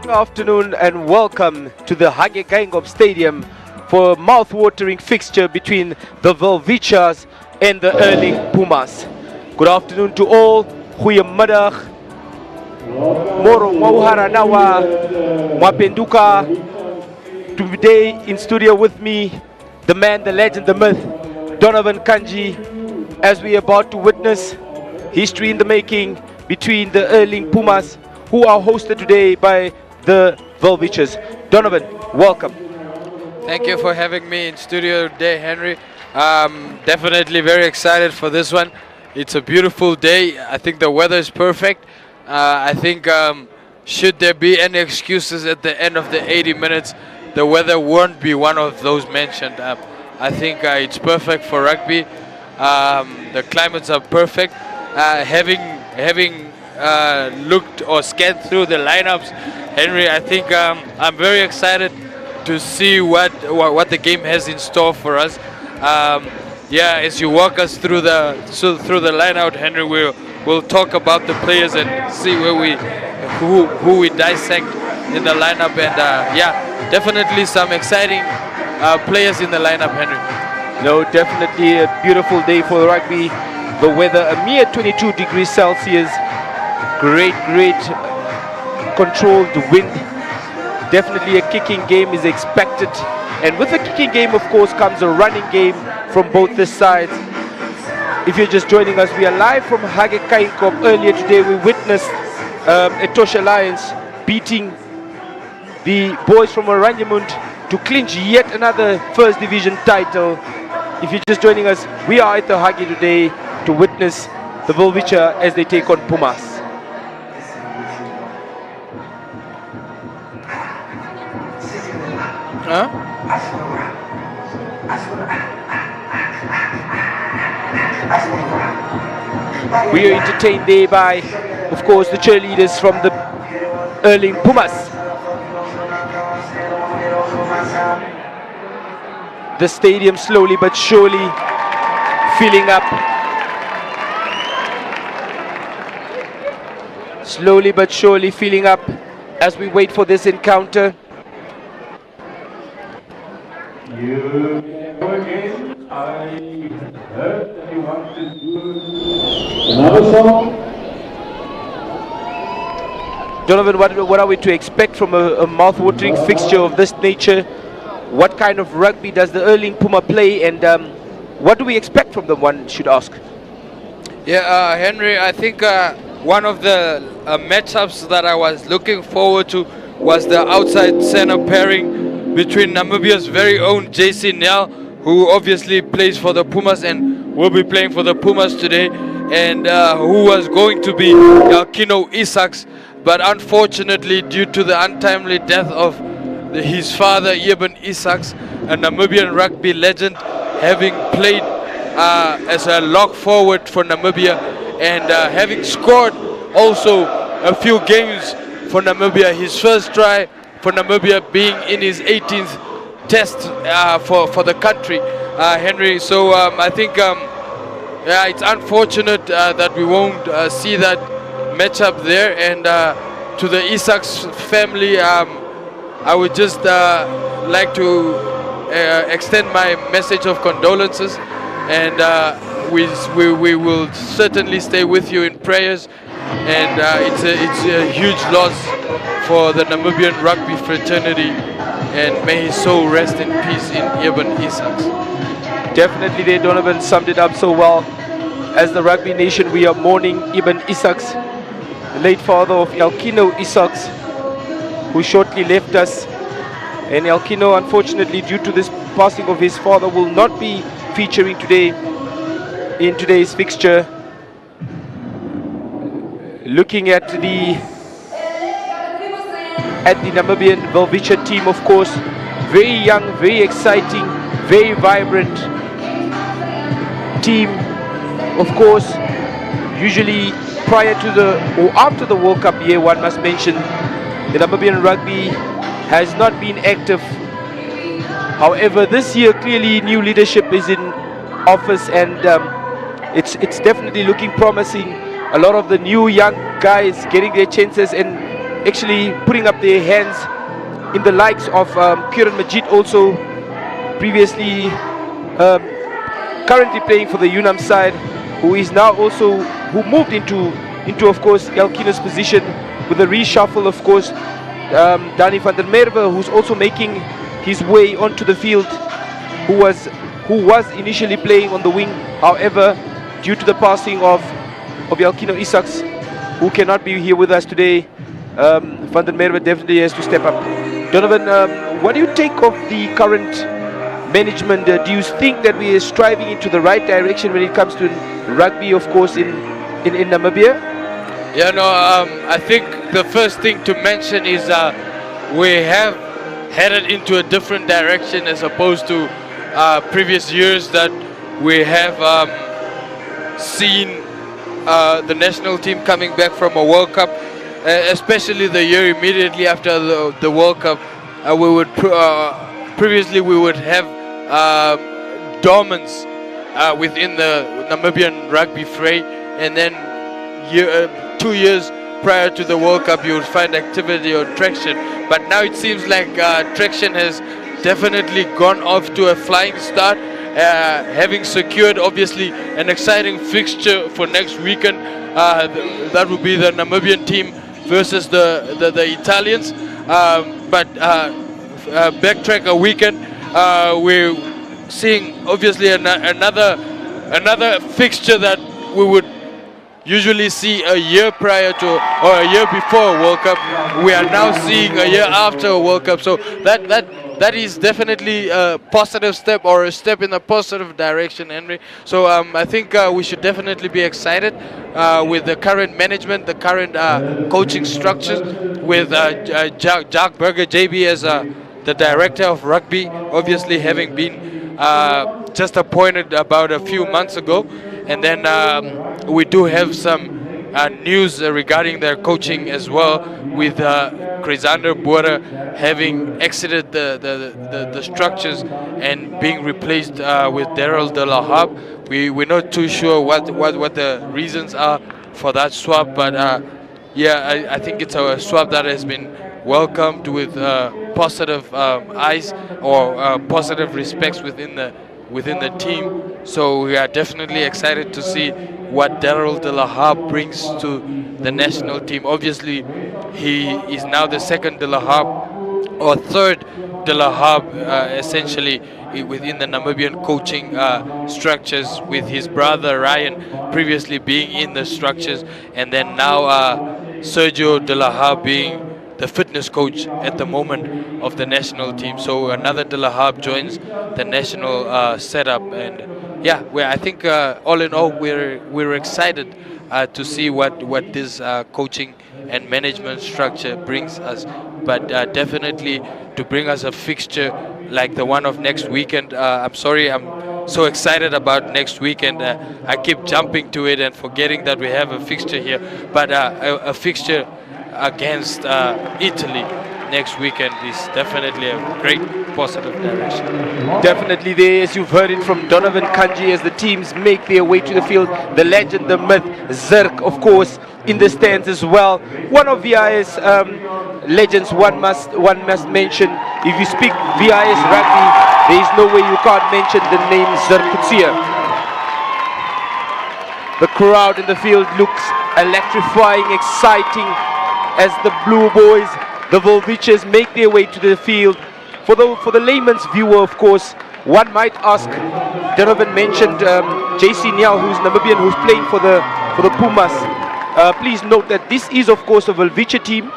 Afternoon and welcome to the Hage Geingob Stadium for a mouth-watering fixture between the Velviches and the Erling Pumas. Good afternoon to all. Goeiemiddag. Moro Mauhara Nawa Mwapenduka. Today in studio with me, the man, the legend, the myth, Donovan Kanji, as we are about to witness history in the making between the Erling Pumas, who are hosted today by the Velviches. Donovan, welcome. Thank you for having me in studio today, Henry. Definitely very excited for this one. It's a beautiful day. I think the weather is perfect. I think should there be any excuses at the end of the 80 minutes, the weather won't be one of those mentioned. I think it's perfect for rugby. The climates are perfect. Having looked or scanned through the lineups, Henry, I think I'm very excited to see what the game has in store for us. Yeah, as you walk us through the line out, Henry, we'll talk about the players and see who we dissect in the lineup. And yeah, definitely some exciting players in the lineup, Henry. No, definitely a beautiful day for rugby. The weather, a mere 22 degrees Celsius. Great controlled wind. Definitely a kicking game is expected. And with the kicking game, of course, comes a running game from both the sides. If you're just joining us, we are live from Hage Geingob. Earlier today, we witnessed Etosha Lions beating the boys from Oranienburg to clinch yet another First Division title. If you're just joining us, we are at the Hage today to witness the Velviches as they take on Pumas. We are entertained there by, of course, the cheerleaders from the Erling Pumas. The stadium slowly but surely filling up. Slowly but surely filling up as we wait for this encounter. I heard that you want to do another song. Donovan, what are we to expect from a mouth-watering fixture of this nature? What kind of rugby does the Erling Puma play, and what do we expect from them, one should ask? Yeah, Henry, I think one of the matchups that I was looking forward to was the outside center pairing between Namibia's very own JC Nel, who obviously plays for the Pumas and will be playing for the Pumas today, and who was going to be Yalkino Isach's, but unfortunately due to the untimely death of his father Iban Isachs, a Namibian rugby legend, having played as a lock forward for Namibia and having scored also a few games for Namibia, his first try for Namibia being in his 18th test for the country, Henry. So I think yeah, it's unfortunate that we won't see that matchup there. And to the Isach's family, I would just like to extend my message of condolences, and we will certainly stay with you in prayers. And it's a huge loss for the Namibian rugby fraternity, and may his soul rest in peace in Iban Isachs. Definitely there, Donovan summed it up so well. As the rugby nation, we are mourning Iban Isachs, the late father of Yalkino Isachs, who shortly left us. And Yalkino, unfortunately, due to this passing of his father, will not be featuring today in today's fixture. Looking at the Namibian Velviche team, of course, very young, very exciting, very vibrant team. Of course, usually prior to or after the World Cup year, one must mention the Namibian rugby has not been active. However, this year clearly new leadership is in office, and it's definitely looking promising. A lot of the new young guys getting their chances, and actually putting up their hands in the likes of Kieran Majid, also previously currently playing for the Unam side, who is now also who moved into of course Elkino's position with a reshuffle, of course. Danny van der Merwe, who's also making his way onto the field, who was initially playing on the wing, however, due to the passing of Elkino Isachs, who cannot be here with us today, van der Merwe definitely has to step up. Donovan, what do you take of the current management? Do you think that we are striving into the right direction when it comes to rugby, of course, in Namibia? Yeah, no, I think the first thing to mention is we have headed into a different direction as opposed to previous years that we have seen the national team coming back from a World Cup, especially the year immediately after the World Cup. We would previously we would have dormants within the Namibian rugby fray, and then 2 years prior to the World Cup you would find activity or traction. But now it seems like traction has definitely gone off to a flying start, having secured obviously an exciting fixture for next weekend. That will be the Namibian team versus the Italians. But backtrack a weekend, we're seeing obviously another fixture that we would usually see a year prior to or a year before a World Cup. We are now seeing a year after a World Cup, so that is definitely a positive step, or a step in a positive direction, Henry. So I think we should definitely be excited with the current management, the current coaching structures, with Jack Berger JB as the director of rugby, obviously having been just appointed about a few months ago. And then we do have some news regarding their coaching as well, with Chrysander Boere having exited the structures and being replaced with Daryl De La Harpe. We're not too sure what the reasons are for that swap, but yeah, I think it's a swap that has been welcomed with positive eyes, or positive respects within the team. So we are definitely excited to see what Daryl De La Harpe brings to the national team. Obviously, he is now the second De La Harpe, or third De La Harpe, essentially within the Namibian coaching structures, with his brother Ryan previously being in the structures, and then now Sergio De La Harpe being the fitness coach at the moment of the national team. So another De La Harpe joins the national setup, and yeah, I think all in all we're excited to see what this coaching and management structure brings us. But definitely to bring us a fixture like the one of next weekend. I'm sorry, I'm so excited about next weekend. I keep jumping to it and forgetting that we have a fixture here, but a fixture against Italy next weekend is definitely a great positive direction. Definitely there, as you've heard it from Donovan Kanji, as the teams make their way to the field. The legend, the myth, Zirk, of course, in the stands as well. One of VI's legends one must mention. If you speak VI's rugby, there is no way you can't mention the name Zirk Coetzee. The crowd in the field looks electrifying, exciting, as the Blue Boys, the Velviches, make their way to the field. For the layman's viewer, of course, one might ask, Donovan mentioned JC Nyal, who's Namibian, who's playing for the Pumas. Please note that this is, of course, a Velviche team.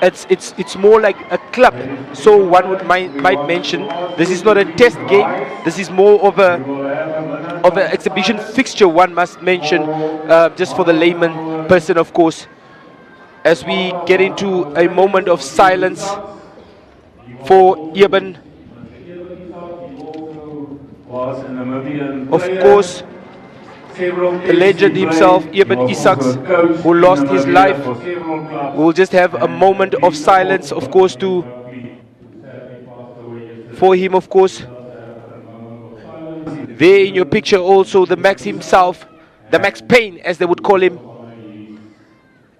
It's more like a club, so one might mention this is not a test game. This is more of an exhibition fixture, one must mention, just for the layman person, of course. As we get into a moment of silence for Iban, of course, the legend himself, Iban Isachs, who lost his life. We'll just have a moment of silence, of course, for him, of course. There in your picture also, the Max himself, the Max Payne, as they would call him,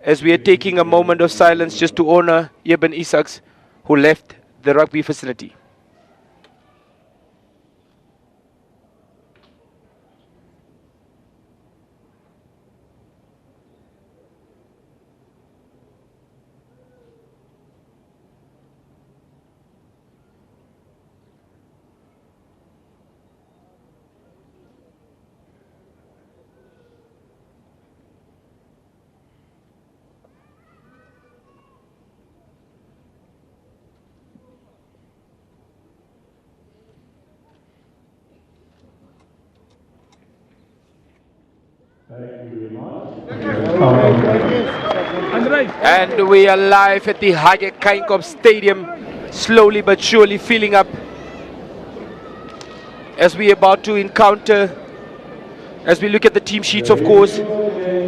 as we are taking a moment of silence just to honor Iban Isach, who left the rugby facility. And we are live at the Hage Geingob Stadium, slowly but surely filling up as we are about to encounter, as we look at the team sheets, of course,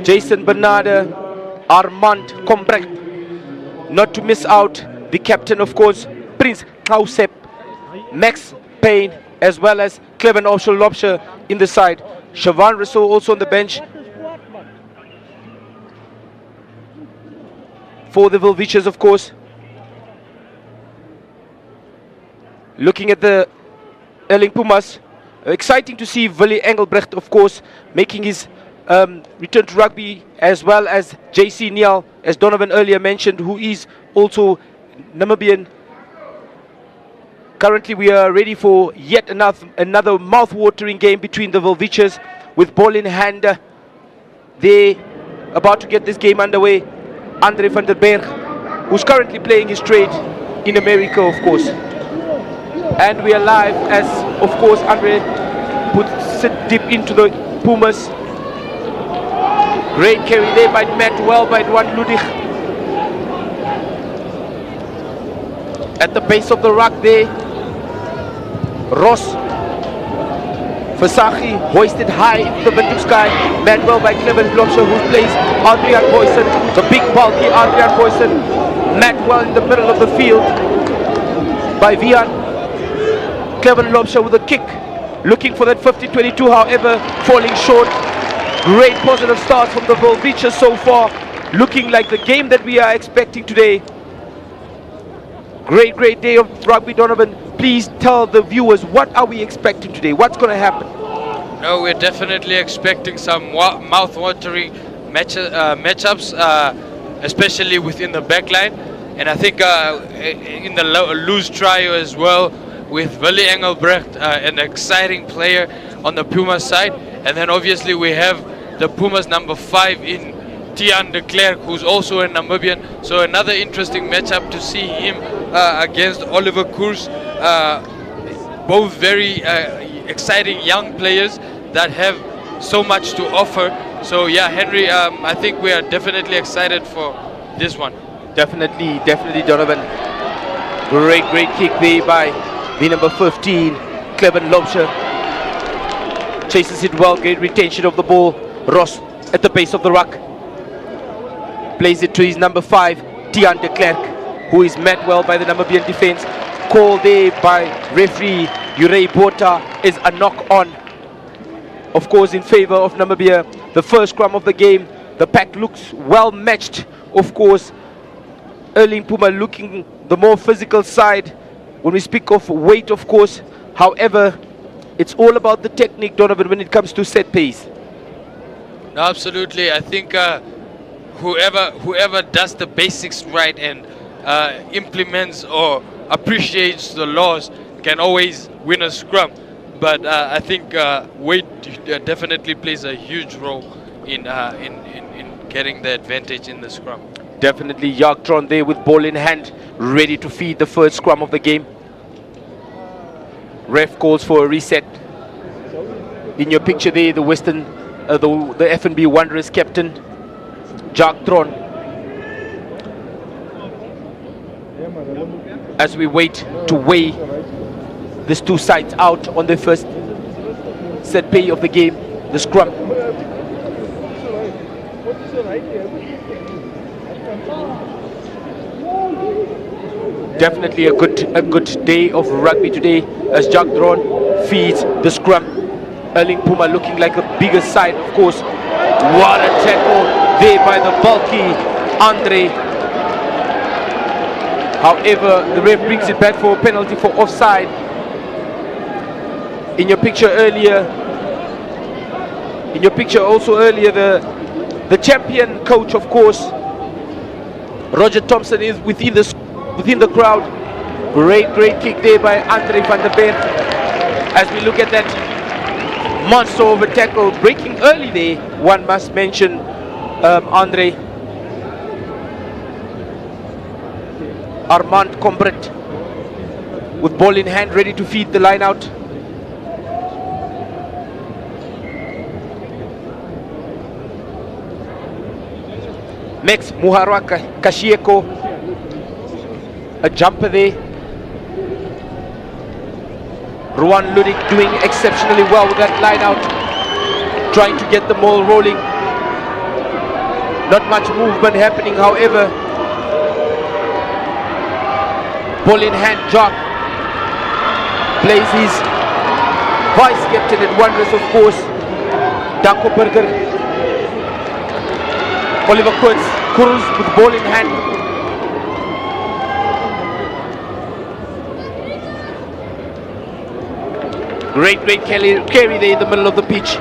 Jason Bernarde, Armand Combrecht, not to miss out the captain, of course, Prince Kausep, Max Payne, as well as Cleven Lopscher in the side. Siobhan Rousseau also on the bench for the Velviches, of course. Looking at the Erling Pumas, exciting to see Willie Engelbrecht, of course, making his return to rugby, as well as JC Nial, as Donovan earlier mentioned, who is also Namibian. Currently we are ready for yet another mouth-watering game between the Velviches, with ball in hand. They about to get this game underway. Andre van der Berg, who's currently playing his trade in America, of course. And we are live as, of course, Andre puts it deep into the Pumas. Great carry there by Matt, well by Duan Ludig. At the base of the ruck there, Ross Versace hoisted high into the Windhoek sky. Met well by Cleven Lopscher, who plays Adrian Boysen, the big bulky Adrian Boysen. Met well in the middle of the field by Vian. Cleven Lopscher with a kick, looking for that 50-22, however, falling short. Great positive start from the Velviches so far, looking like the game that we are expecting today. Great day of rugby, Donovan. Please tell the viewers, what are we expecting today? What's going to happen? No, we're definitely expecting some mouth-watering matchups, especially within the backline. And I think in the loose trio as well, with Willie Engelbrecht, an exciting player on the Pumas side. And then obviously we have the Pumas number 5 in Tiaan de Klerk, who's also a Namibian. So another interesting matchup to see him against Oliver Koers. Both very exciting young players that have so much to offer. So yeah, Henry, I think we are definitely excited for this one. Definitely, Donovan. Great kick there by the number 15, Cleven Lopscher. Chases it well, great retention of the ball. Ross at the base of the ruck. Plays it to his number 5, Tiaan de Klerk, who is met well by the Namibian defense. Call there by referee Urey Botha is a knock on, of course, in favor of Namibia. The first scrum of the game, the pack looks well matched, of course. Erling Puma looking the more physical side when we speak of weight, of course. However, it's all about the technique, Donovan, when it comes to set pace. No, absolutely. I think whoever does the basics right and implements or appreciates the laws can always win a scrum. But I think weight definitely plays a huge role in getting the advantage in the scrum. Definitely, Yarktron there with ball in hand, ready to feed the first scrum of the game. Ref calls for a reset. In your picture there, the Western, the F&B Wanderers captain, Yarktron. As we wait to weigh these two sides out on the first set play of the game, the scrum. Definitely a good day of rugby today as Yarktron feeds the scrum. Erling Puma looking like the bigger side, of course. What a tackle there by the bulky Andre. However, the ref brings it back for a penalty for offside. In your picture also earlier, the champion coach, of course, Roger Thompson, is within the crowd. Great kick there by Andre van der Berg. As we look at that monster over tackle, breaking early there, one must mention Andre. Armand Combret with ball in hand, ready to feed the line out. Next, Muharwa Kashieko, a jumper there. Ruan Ludik doing exceptionally well with that line out, trying to get the ball rolling. Not much movement happening, however. Ball in hand, Jock plays his vice captain at Wanderers, of course, Danko Berger. Oliver Kurz with ball in hand. Great carry there in the middle of the pitch.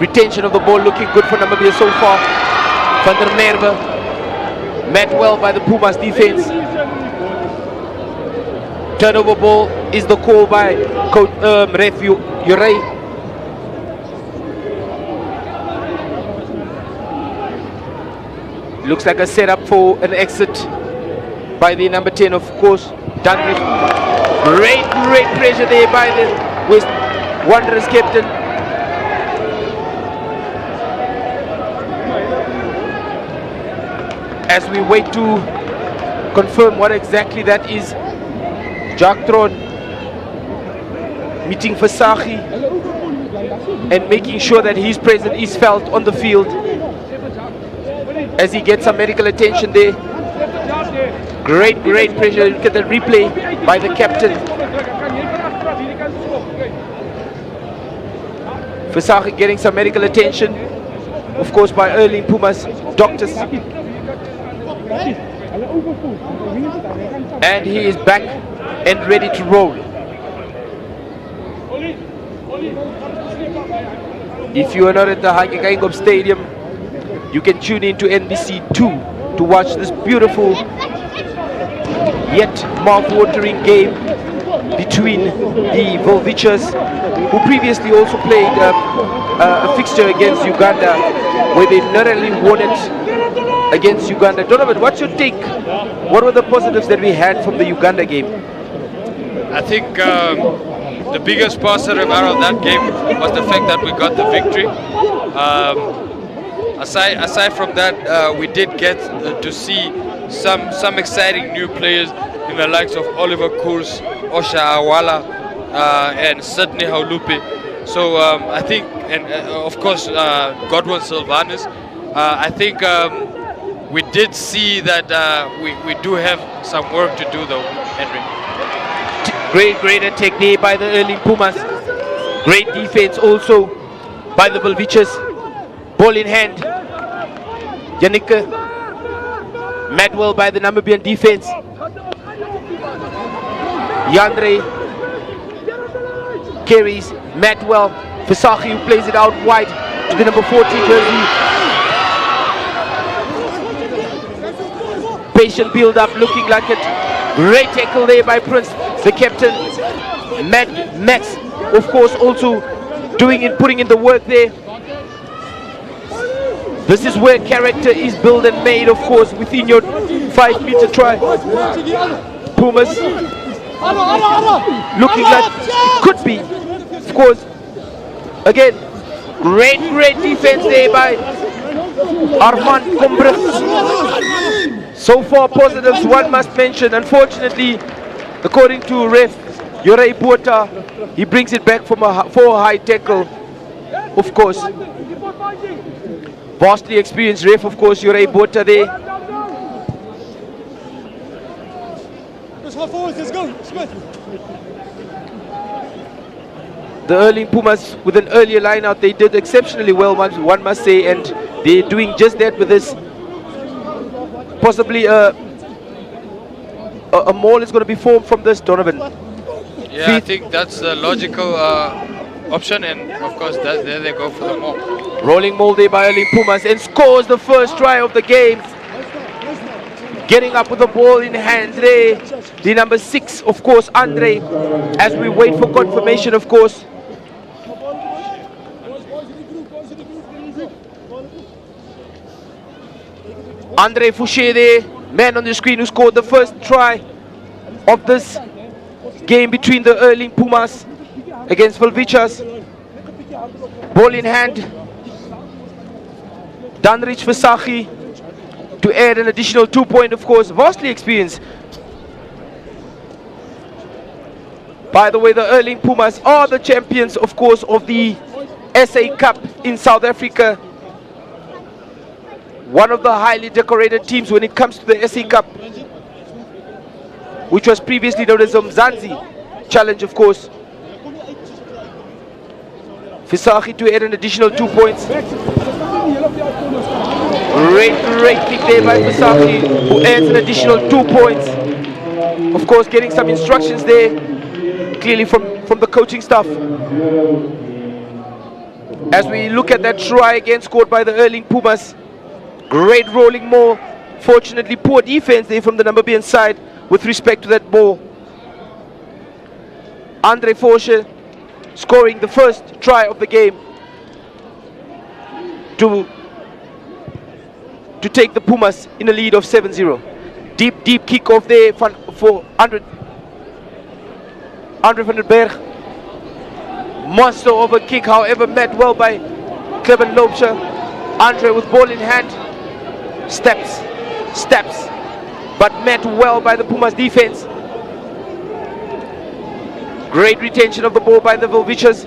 Retention of the ball looking good for Namibia so far. Van der Merwe met well by the Pumas defense. Turnover ball is the call by coach ref Urey. Looks like a setup for an exit by the number 10, of course, Dandridge. Great pressure there by the West Wanderers captain. As we wait to confirm what exactly that is, Jack Tron meeting Versace and making sure that his presence is felt on the field as he gets some medical attention there. Great pressure. Look at the replay by the captain. Versace getting some medical attention, of course, by Erling Pumas doctors. And he is back and ready to roll. If you are not at the Hage Geingob Stadium, you can tune in to NBC2 to watch this beautiful yet mouth-watering game between the Velviches, who previously also played a fixture against Uganda, where they narrowly won it against Uganda. Donovan, what's your take? What were the positives that we had from the Uganda game? I think the biggest positive out of that game was the fact that we got the victory. Aside from that, we did get to see some exciting new players in the likes of Oliver Kurs, Osha Awala, and Sydney Haulupe. So I think, and of course Godwin Sylvanus. I think we did see that we do have some work to do, though, Henry. Great attack there by the Erling Pumas. Great defense also by the Velviches. Ball in hand. Yannicke met well by the Namibian defense. Yandre carries, met well. Versace, who plays it out wide to the number 14 jersey. Patient build up, looking like it. Great tackle there by Prince, the captain. Max, of course, also doing it, putting in the work there. This is where character is built and made, of course, within your 5-meter try. Pumas looking like it could be, of course. Again, great defense there by Armand Combret. So far positives, one must mention. Unfortunately, according to ref Urey Botha, he brings it back for a high tackle, of course. Vastly experienced ref, of course, Urey Botha there. Let's go. The Erling Pumas with an earlier line out, they did exceptionally well, one must say, and they're doing just that with this possibly a maul is going to be formed from this, Donovan. Yeah, I think that's the logical option, and of course there they go for the maul. Rolling maul there by Erling Pumas and scores the first try of the game. Getting up with the ball in hand there, the number 6, of course, Andre, as we wait for confirmation, of course. Andre Fouché there, man on the screen, who scored the first try of this game between the Erling Pumas against Velviches. Ball in hand. Danrich Versaghi to add an additional 2 point, of course. Vastly experienced. By the way, the Erling Pumas are the champions, of course, of the SA Cup in South Africa. One of the highly decorated teams when it comes to the SA Cup, which was previously known as the Mzansi Challenge, of course. Versaghi to add an additional 2 points. Great kick there by Versaghi, who adds an additional 2 points. Of course, getting some instructions there, clearly from the coaching staff. As we look at that try again scored by the Erling Pumas. Great rolling maul. Fortunately, poor defense there from the Namibian side with respect to that ball. Andre Fouché scoring the first try of the game to take the Pumas in a lead of 7-0. Deep kick-off there for Andre van der Berg. Monster of a kick, however, met well by Clement Loubser. Andre with ball in hand. Steps, but met well by the Pumas defense. Great retention of the ball by the Velviches.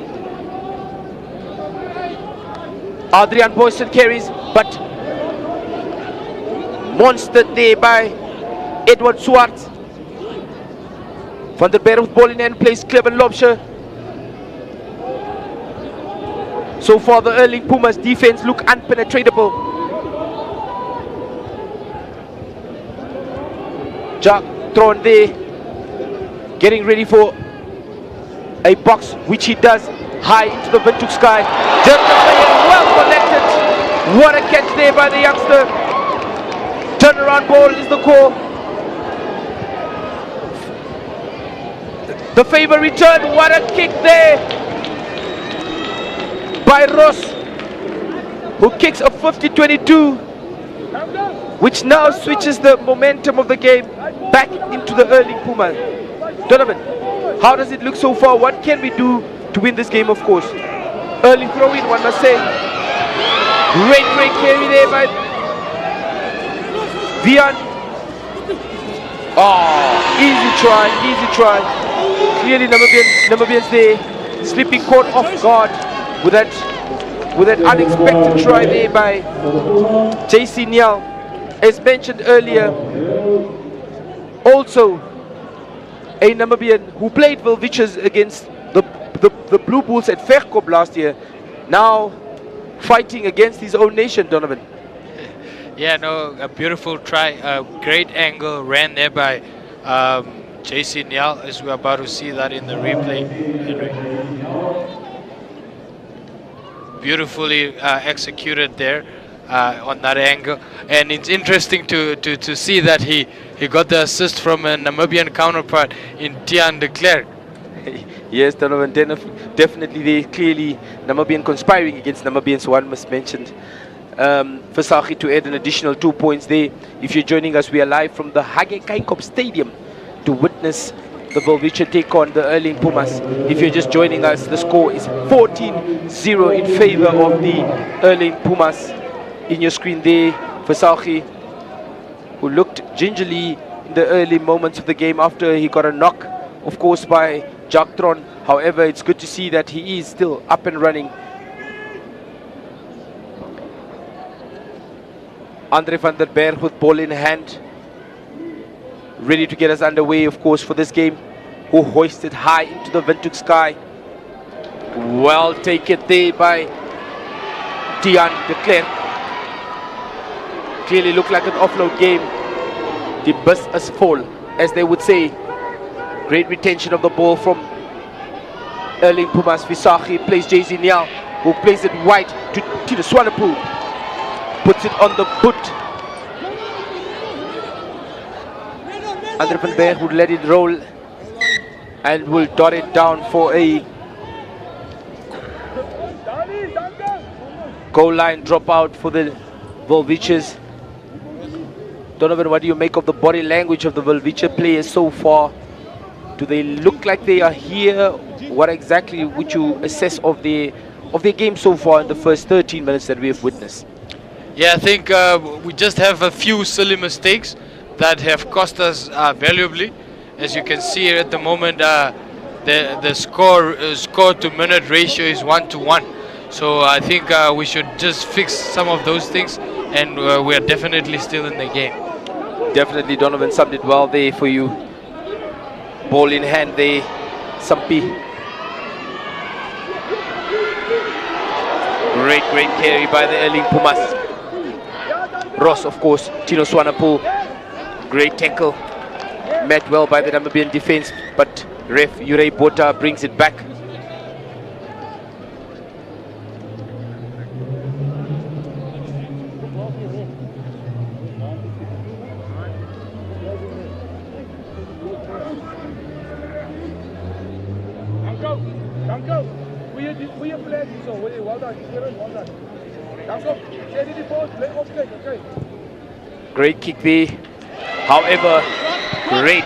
Adrian Boyson carries, but monstered there by Edward Swart. Van der Berg with ball in hand plays Clement Loubser. So far the Erling Pumas defense look unpenetratable. Jack thrown there, getting ready for a box, which he does high into the Windhoek sky. Well collected. What a catch there by the youngster. Turnaround ball is the call. The favor return. What a kick there by Ross, who kicks a 50-22, which now switches the momentum of the game back into the Erling Pumas. Donovan, how does it look so far? What can we do to win this game, of course? Early throw-in, one must say. Great carry there by Vian. Oh, easy try. Clearly Namibians there, slipping caught off guard with that unexpected try there by JC Nyal. As mentioned earlier, also a Namibian who played Velviches against the Blue Bulls at Verkop last year, now fighting against his own nation, Donovan. Yeah, no, a beautiful try, a great angle ran there by JC Nyal, as we're about to see that in the replay, Henry. Beautifully executed there on that angle, and it's interesting to see that he got the assist from a Namibian counterpart in Tian de Klerk. Yes, Donovan, definitely they clearly Namibian conspiring against Namibians, one must mention. Versaghi to add an additional 2 points there. If you're joining us, we are live from the Hage Geingob Stadium to witness the Velviche take on the Erling Pumas. If you're just joining us, the score is 14-0 in favor of the Erling Pumas. In your screen there, Versaghi, who looked gingerly in the early moments of the game after he got a knock, of course, by Jack Tron. However, it's good to see that he is still up and running. Andre van der Berg with ball in hand, ready to get us underway, of course, for this game, who hoisted high into the Windhoek sky. Well taken there by Tian de Klerk. Clearly looked like an offload game Die bus is full, as they would say. Great retention of the ball from Erling Pumas. Visachi plays JZ Nyal, who plays it wide to Tino Swanepoel. Puts it on the boot. Andre van Berg would let it roll and will dot it down for a goal line dropout for the Velviches. Donovan, what do you make of the body language of the Velviche players so far? Do they look like they are here? What exactly would you assess of their game so far in the first 13 minutes that we have witnessed? Yeah, I think we just have a few silly mistakes that have cost us valuably. As you can see here at the moment, the score to minute ratio is 1-to-1. So I think we should just fix some of those things, and we are definitely still in the game. Definitely, Donovan summed it well there for you. Ball in hand there, Sampi. Great carry by the Erling Pumas. Ross, of course, Tino Swanepoel. Great tackle. Met well by the Namibian defense, but ref Yurei Botha brings it back. Great kick there. However, great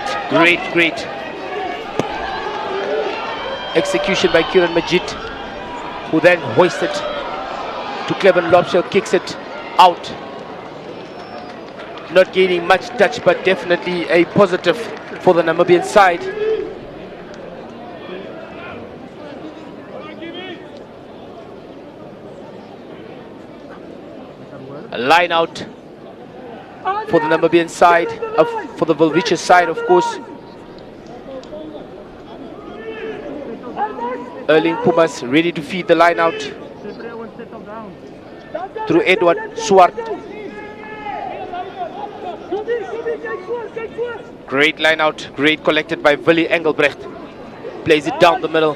execution by Kieran Majid, who then hoisted to Cleven Lobshell, kicks it out. Not gaining much touch, but definitely a positive for the Namibian side. A line out for the Namibian side, for the Velviches side, of course. Erling Pumas ready to feed the line out through Edward Swart. Great line out, great collected by Willie Engelbrecht. Plays it down the middle.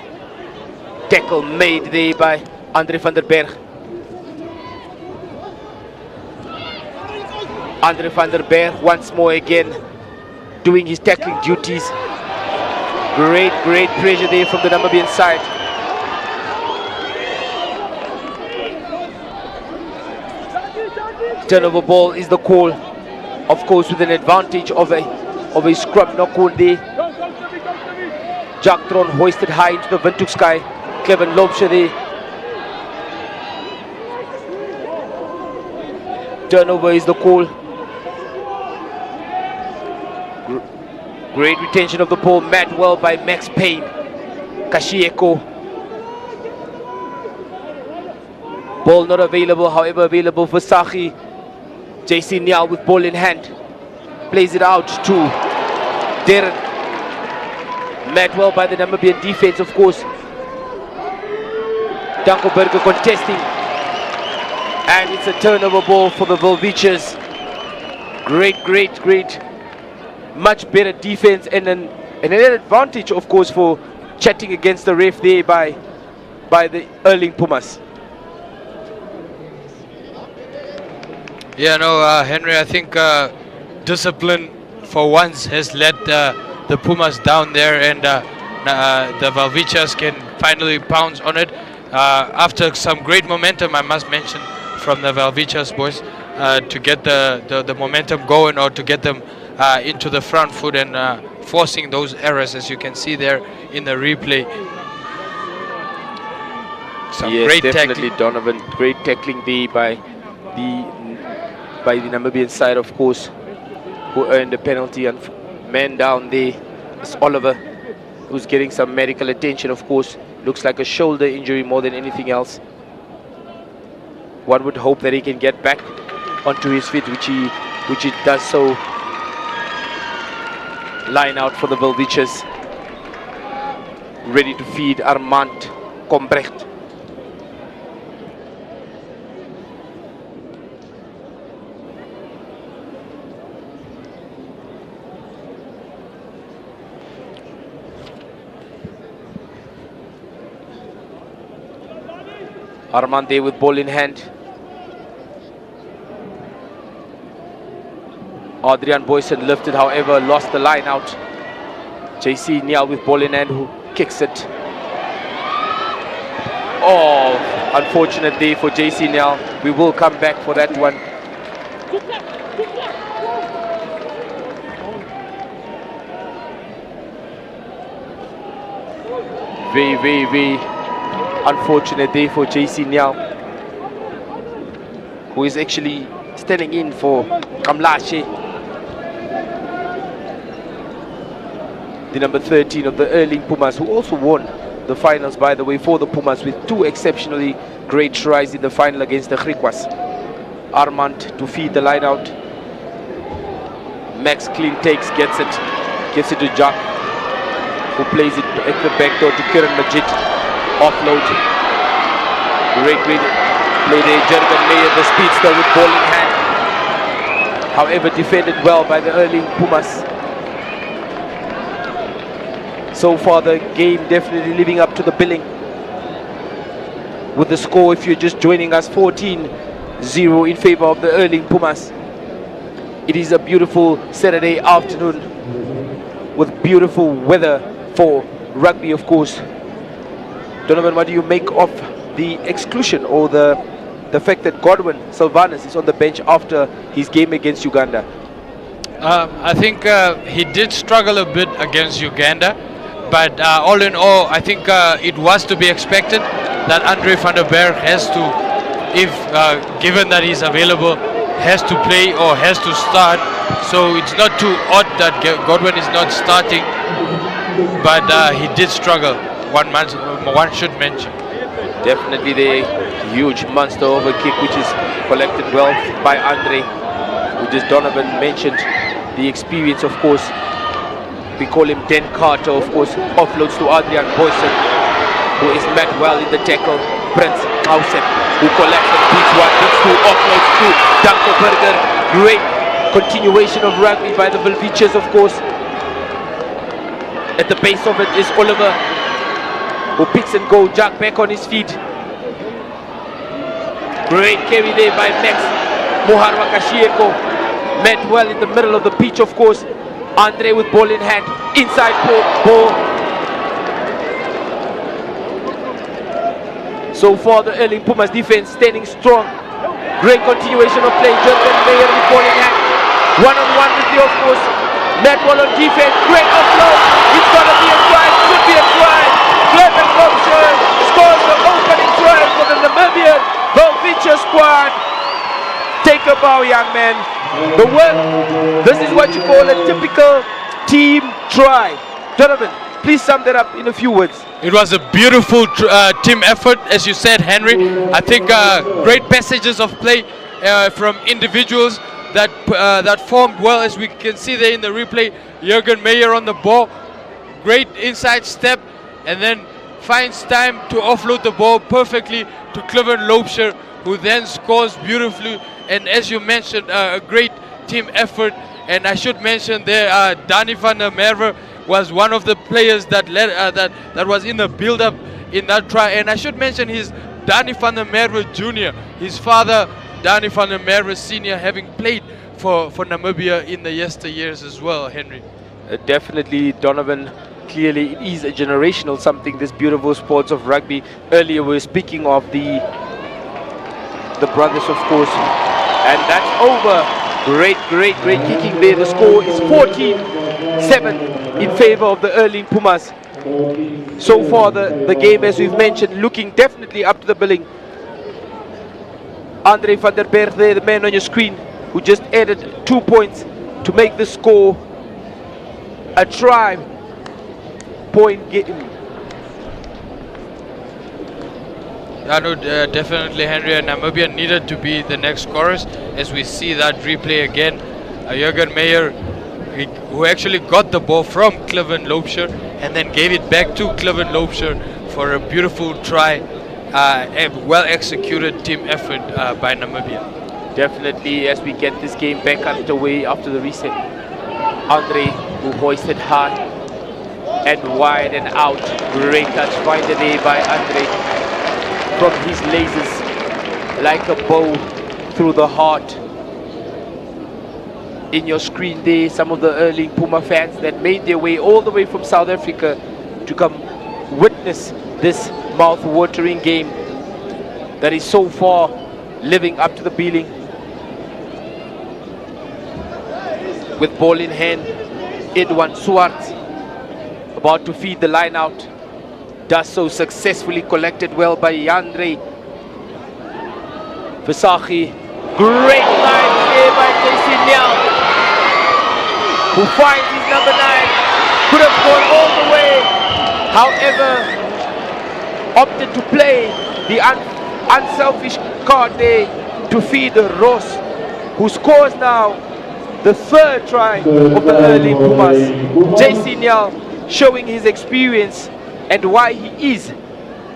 Tackle made there by Andre van der Berg. Andre van der Berg once more again doing his tackling duties. Great pressure there from the Namibian side. Turnover ball is the call, of course, with an advantage of a scrub knock on there. Jack Tron hoisted high into the Windhoek sky. Cleven Lobshe there. Turnover is the call. Great retention of the ball, met well by Max Payne. Kashieko. Ball not available, however available for Sachi. JC Nyal with ball in hand. Plays it out to Darren. Met well by the Namibian defense, of course. Danko Berger contesting. And it's a turnover ball for the Velviches. Great. Much better defense and an advantage, of course, for chatting against the ref there by the Erling Pumas. Yeah, no, Henry, I think discipline for once has let the Pumas down there, and the Velviches can finally pounce on it after some great momentum, I must mention, from the Velviches boys to get the momentum going, or to get them into the front foot and forcing those errors, as you can see there in the replay. Some yes, great definitely tackling. Donovan. Great tackling there by the Namibian side, of course, who earned a penalty. And man down there is Oliver, who's getting some medical attention, of course. Looks like a shoulder injury more than anything else. One would hope that he can get back onto his feet, which he does so. Line out for the Velviches. Ready to feed Armand Combrecht. Armand there with ball in hand. Adrian Boyson lifted, however, lost the line out. JC Nial with ball in hand, who kicks it. Oh, unfortunate day for JC Nial. We will come back for that one. Very unfortunate day for JC Nial, who is actually standing in for Kamlashe, the number 13 of the Erling Pumas, who also won the finals, by the way, for the Pumas with 2 exceptionally great tries in the final against the Griquas. Armand to feed the line out. Max clean takes, gets it to Jack, who plays it at the back door to Kiran Majid. Offload. Great play there. Jurgen Meyer, the speedster, with ball in hand. However, defended well by the Erling Pumas. So far, the game definitely living up to the billing. With the score, if you're just joining us, 14-0 in favor of the Erling Pumas. It is a beautiful Saturday afternoon with beautiful weather for rugby, of course. Donovan, what do you make of the exclusion or the fact that Godwin Sylvanus is on the bench after his game against Uganda? I think he did struggle a bit against Uganda, but all in all, I think it was to be expected that Andre van der Berg has to, if given that he's available, has to play or has to start. So it's not too odd that Godwin is not starting, but he did struggle. One should mention. Definitely the huge monster over kick, which is collected well by Andre, who just Donovan mentioned the experience, of course. We call him Den Carter, of course. Offloads to Adrian Boyson, who is met well in the tackle. Prince Auset, who collects and beats 1, beats 2, offloads to Danko Berger. Great continuation of rugby by the Velviches, of course. At the base of it is Oliver, who picks and go. Jack back on his feet. Great carry there by Max Muharwa Kashieko. Met well in the middle of the pitch, of course. Andre with ball in hand. Inside ball. So far, the Erling Pumas defense standing strong. Great continuation of play. Jurgen Meyer with ball in hand. One-on-one with you, of course. Net well on defense. Great offload. It's gonna be a try. Should be a try. Clement Lobsher scores the opening try for the Namibian Velviches squad. Take a bow, young man. This is what you call a typical team try. Donovan, please sum that up in a few words. It was a beautiful team effort, as you said, Henry. I think great passages of play from individuals that formed well, as we can see there in the replay. Jurgen Meyer on the ball, great inside step, and then finds time to offload the ball perfectly to Clement Lobsher, who then scores beautifully. And as you mentioned, a great team effort. And I should mention there, Danny van der Merwe was one of the players that led that was in the build-up in that try. And I should mention his Danny van der Merwe Jr., his father Danny van der Merwe Sr., having played for Namibia in the yesteryears as well, Henry. Definitely, Donovan. Clearly, it is a generational something, this beautiful sports of rugby. Earlier, we were speaking of the brothers, of course. And that's over. Great kicking there. The score is 14-7 in favor of the Erling Pumas. So far, the game, as we've mentioned, looking definitely up to the billing. Andre van der Berg there, the man on your screen, who just added 2 points to make the score a try-point game. No, definitely, Henry, and Namibia needed to be the next scorers, as we see that replay again. Jurgen Meyer, who actually got the ball from Clement Lobsher and then gave it back to Clement Lobsher for a beautiful try. A well-executed team effort by Namibia. Definitely, as we get this game back underway after the reset. Andre, who hoisted hard and wide and out. Great touch finder there by Andre. from his lasers like a bow through the heart. In your screen there, some of the early Puma fans that made their way all the way from South Africa to come witness this mouth-watering game that is so far living up to the billing. With ball in hand, Edwin Swart about to feed the line out. Does so successfully, collected well by Yandre Visagie. Great line here by JC Nyal, who finds his number 9. Could have gone all the way, however opted to play the unselfish card there to feed Ross, who scores now the 3rd try of the early Pumas. JC Nyal showing his experience and why he is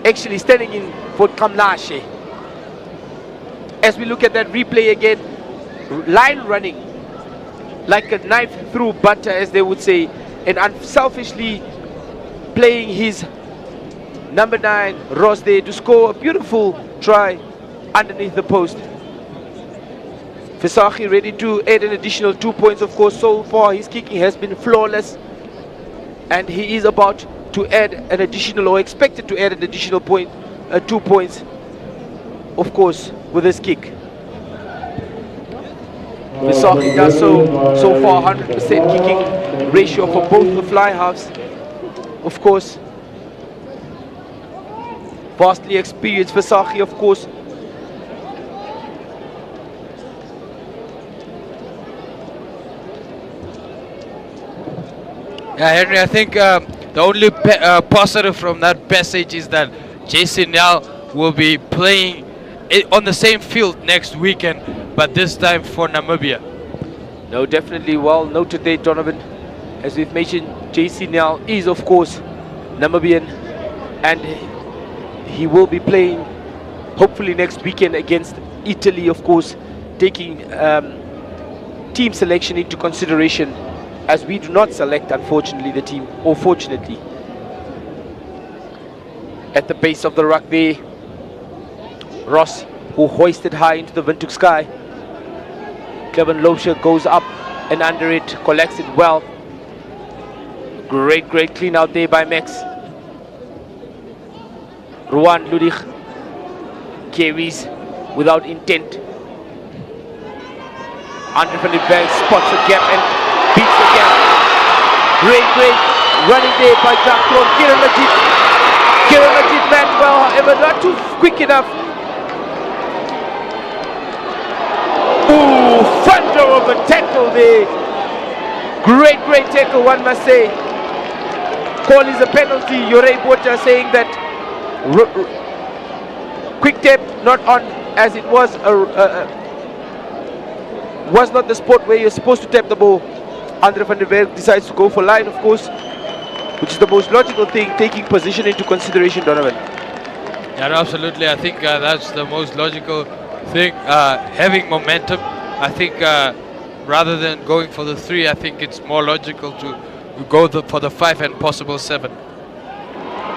actually standing in for Kamlashe. As we look at that replay again, line running like a knife through butter, as they would say, and unselfishly playing his number 9 Ross there to score a beautiful try underneath the post. Visagie ready to add an additional 2 points. Of course, so far his kicking has been flawless, and he is about to add an additional, or expected to add an additional 2 points, of course, with his kick. Visagie does so far 100% kicking ratio for both the fly halves. Of course, vastly experienced Visagie, of course. Yeah, Henry, I think the only positive from that passage is that JC Nyal will be playing on the same field next weekend, but this time for Namibia. No, definitely well noted there, Donovan. As we've mentioned, JC Nyal is, of course, Namibian, and he will be playing hopefully next weekend against Italy, of course, taking team selection into consideration, as we do not select, unfortunately, the team, or fortunately. At the base of the ruck there, Ross, who hoisted high into the Windhoek sky. Kevin Loubser goes up and under it, collects it well. Great clean out there by Max. Ruan Ludig carries without intent. Andre van der Berg spots the gap and beats the gap. Great running there by Jack Tron. Kieran Majid man well, however not too quick enough. Ooh, thunder of a tackle there. Great tackle, one must say. Call is a penalty. Yorei Botja saying that quick tap not on, as it was not the spot where you're supposed to tap the ball. Andre van der Berg decides to go for line, of course, which is the most logical thing, taking position into consideration, Donovan. Yeah, no, absolutely. I think that's the most logical thing. Having momentum, I think rather than going for the 3, I think it's more logical to go for the 5 and possible 7.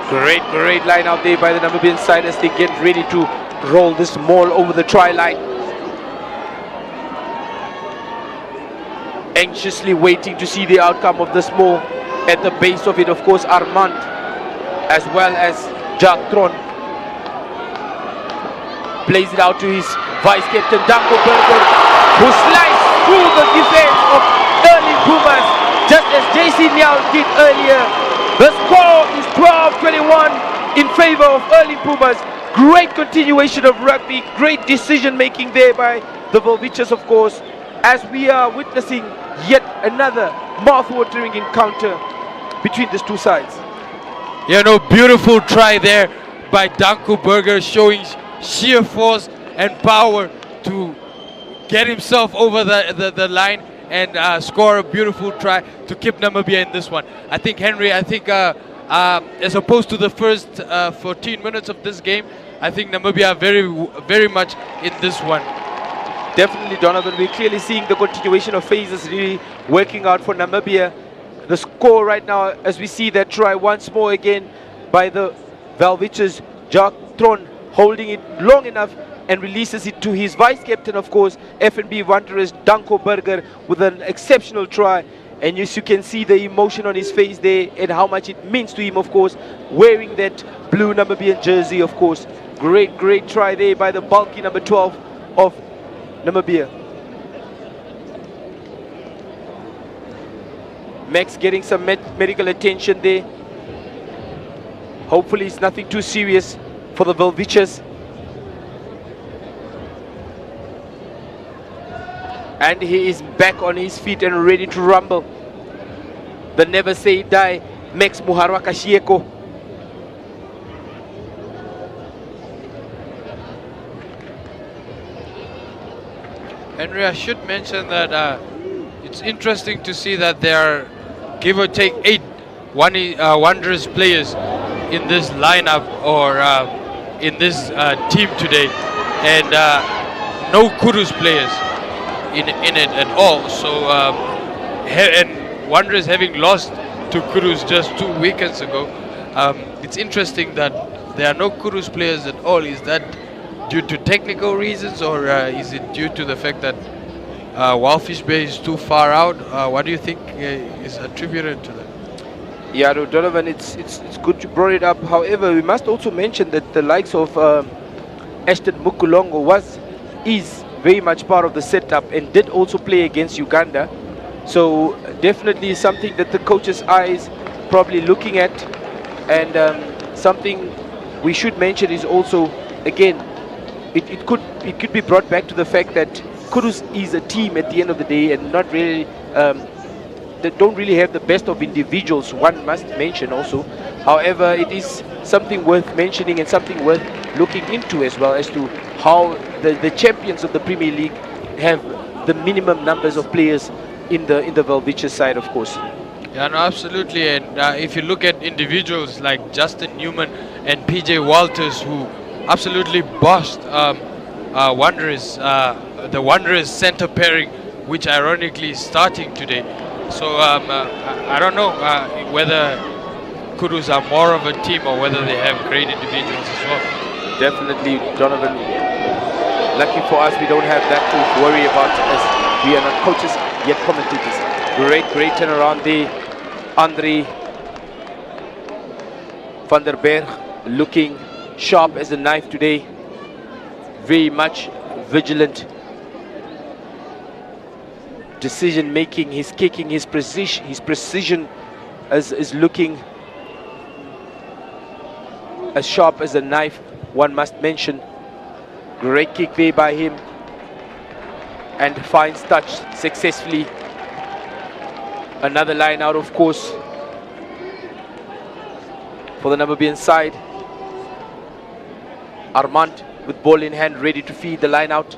Great line out there by the Namibian side as they get ready to roll this maul over the try line. Anxiously waiting to see the outcome of this maul. At the base of it, of course, Armand, as well as Jack Tron. Plays it out to his vice-captain, Danko Berger, who sliced through the defense of early Pumas, just as JC Nyal did earlier. The score is 12-21 in favor of early Pumas. Great continuation of rugby, great decision-making there by the Velviches, of course, as we are witnessing yet another mouth-watering encounter between these two sides. Yeah, no, beautiful try there by Danko Berger, showing sheer force and power to get himself over the line and score a beautiful try to keep Namibia in this one. I think, Henry, as opposed to the first 14 minutes of this game, I think Namibia are very much in this one. Definitely, Donovan, we're clearly seeing the continuation of phases really working out for Namibia. The score right now, as we see that try once more again by the Velviches, Jack Tron holding it long enough and releases it to his vice captain, of course, FNB Wanderers Danko Berger, with an exceptional try. And as you can see the emotion on his face there and how much it means to him, of course, wearing that blue Namibian jersey, of course. Great try there by the bulky number 12 of Namibia. Max getting some medical attention there. Hopefully it's nothing too serious for the Velviches. And he is back on his feet and ready to rumble. The never say die, Max Muharwa Kashieko. Henry, I should mention that it's interesting to see that there are, give or take, 8 Wanderers players in this lineup or in this team today, and no Kudus players in it at all. So and Wanderers having lost to Kudus just 2 weekends ago, it's interesting that there are no Kudus players at all. Is that due to technical reasons, or is it due to the fact that Walfish Bay is too far out? What do you think is attributed to that? Yeah, no, Donovan, it's good you brought it up. However, we must also mention that the likes of Ashton Mukulongo is very much part of the setup and did also play against Uganda. So definitely something that the coach's eyes probably looking at, and something we should mention is also, again, it could be brought back to the fact that Kudus is a team at the end of the day, and not really they don't really have the best of individuals, one must mention also. However, it is something worth mentioning and something worth looking into as well, as to how the champions of the Premier League have the minimum numbers of players in the Velviches side, of course. Yeah, no, absolutely. And if you look at individuals like Justin Newman and PJ Walters, who absolutely bossed Wanderers, the Wanderers center pairing, which ironically is starting today. So I don't know whether Kudus are more of a team or whether they have great individuals as well. Definitely, Donovan. Lucky for us, we don't have that to worry about, as we are not coaches yet commentators. Great turnaround there. Andre van der Berg looking sharp as a knife today. Very much vigilant. Decision making, his kicking, his precision is looking as sharp as a knife, one must mention. Great kick there by him, and finds touch successfully. Another line out, of course, for the Namibian side. Armand with ball in hand, ready to feed the line out.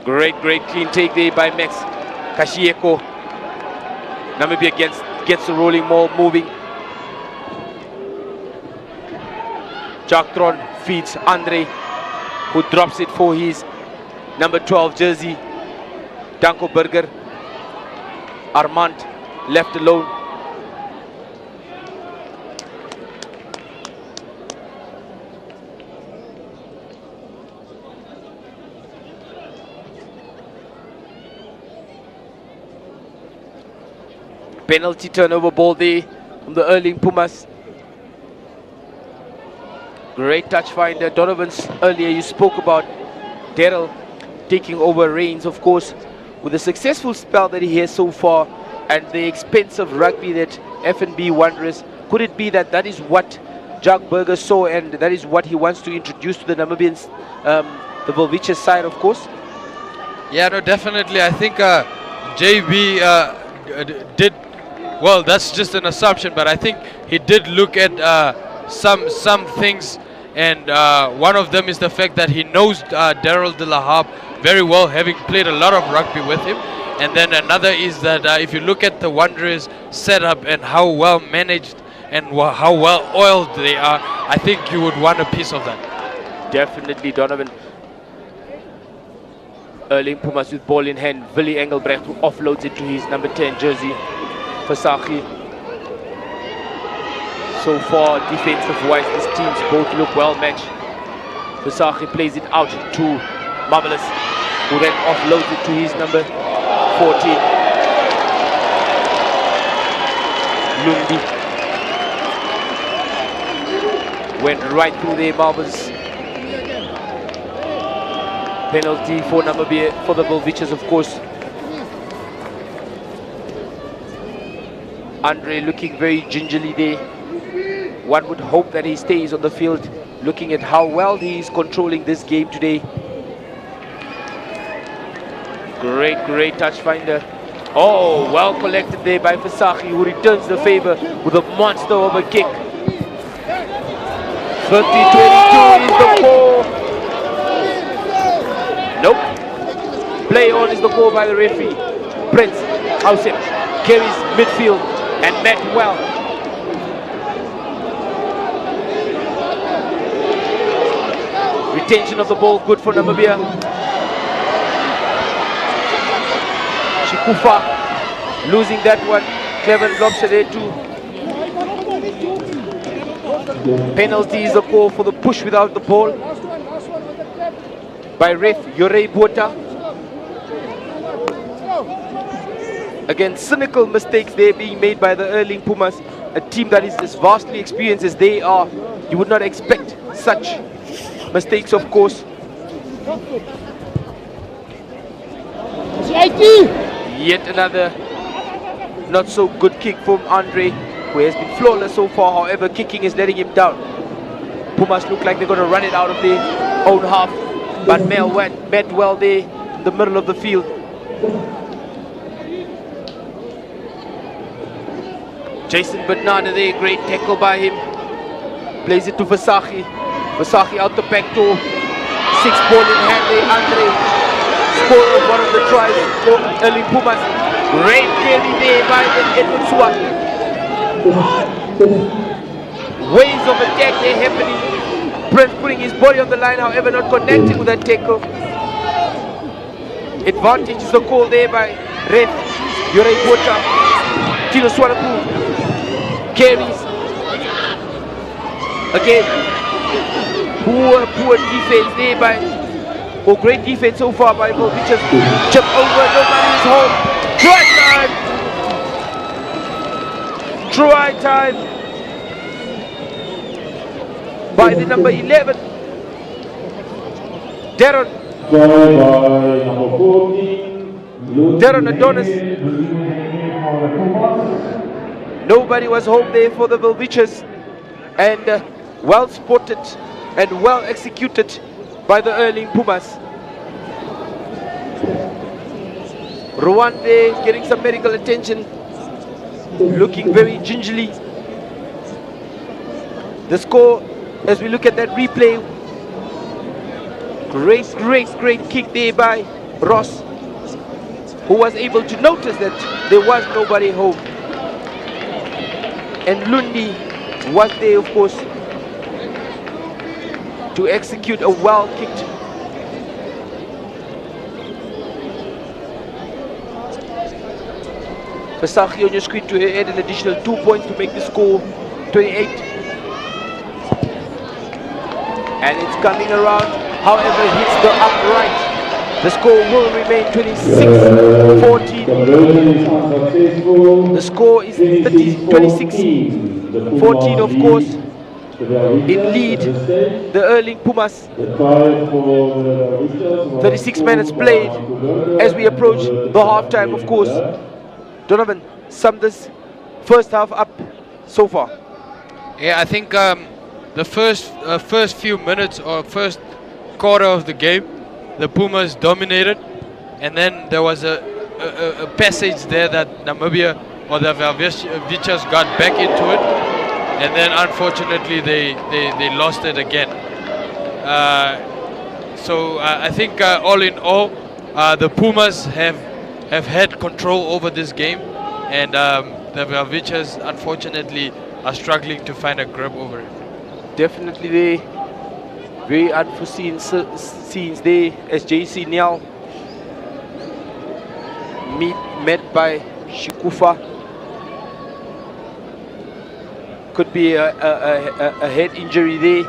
Great clean take there by Max Kashieko. Namibia gets the rolling ball moving. Jacktron feeds Andre, who drops it for his number 12 jersey, Danko Berger. Armand left alone. Penalty turnover ball there from the Erling Pumas. Great touch finder. Donovan's earlier, you spoke about Daryl taking over reins, of course, with a successful spell that he has so far and the expensive rugby that FNB Wanderers. Could it be that is what Jack Berger saw, and that is what he wants to introduce to the Namibians, the Velviches side, of course? Yeah, no, definitely. I think JB did. Well, that's just an assumption, but I think he did look at some things, and one of them is the fact that he knows Daryl de la Harpe very well, having played a lot of rugby with him. And then another is that if you look at the Wanderers setup and how well managed and how well oiled they are, I think you would want a piece of that. Definitely, Donovan. Erling Pumas with ball in hand. Willy Engelbrecht who offloads it to his number 10 jersey, Fasaki. So far, defensive-wise, these teams both look well matched. Fasaki plays it out to Marvelous, who then offloads it to his number 14, Lumbi. Went right through there, Marvelous. Penalty for Namibia, for the Velviches, of course. Andre looking very gingerly there. One would hope that he stays on the field, looking at how well he is controlling this game today. Great touch finder. Oh, well collected there by Fasaki, who returns the favor with a monster of a kick. 30-22 is the call. Nope. Play on is the call by the referee. Prince Ausep carries midfield and met well. Retention of the ball, good for Namibia. Chikufa losing that one. Cleven drops it there too. Penalty is a call for the push without the ball by ref Yorei Bota. Again, cynical mistakes there being made by the Erling Pumas, a team that is as vastly experienced as they are. You would not expect such mistakes, of course. Yet another not so good kick from Andre, who has been flawless so far. However, kicking is letting him down. Pumas look like they're going to run it out of their own half, but met well there in the middle of the field. Jason Bernardo there, great tackle by him. Plays it to Fasaki. Fasaki out the back door. 6 ball in hand there, Andre. Score of one of the tries for Erling Pumas. Great carry there by Edwin Swat. Waves of attack there happening. Prince putting his body on the line, however not connecting with that tackle. Advantage is the call there by ref Yorei Bota. Tino Swarapu carries. Again, poor defense there by, or great defense so far by Velviches. Chip over, nobody is home. Try time by the number 11, Darren Adonis. Nobody was home there for the Velviches, and well spotted and well executed by the Erling Pumas. Rwande getting some medical attention, looking very gingerly. The score, as we look at that replay, great kick there by Ross, who was able to notice that there was nobody home. And Lundi was there, of course, to execute a well-kicked. Fasaki on your screen to add an additional 2 points to make the score 28. And it's coming around, however, hits the upright. The score will remain 26-14. The score is 26-14, of course. In lead, the Erling Pumas. 36 minutes played as we approach the halftime, of course. Donovan, sum this first half up so far. Yeah, I think the first few minutes or first quarter of the game, the Pumas dominated, and then there was a passage there that Namibia or the Velviches got back into it, and then unfortunately they lost it again. So I think all in all, the Pumas have had control over this game, and the Velviches unfortunately are struggling to find a grip over it. Definitely very unforeseen scenes there as JC Niel met by Shikufa. Could be a head injury there.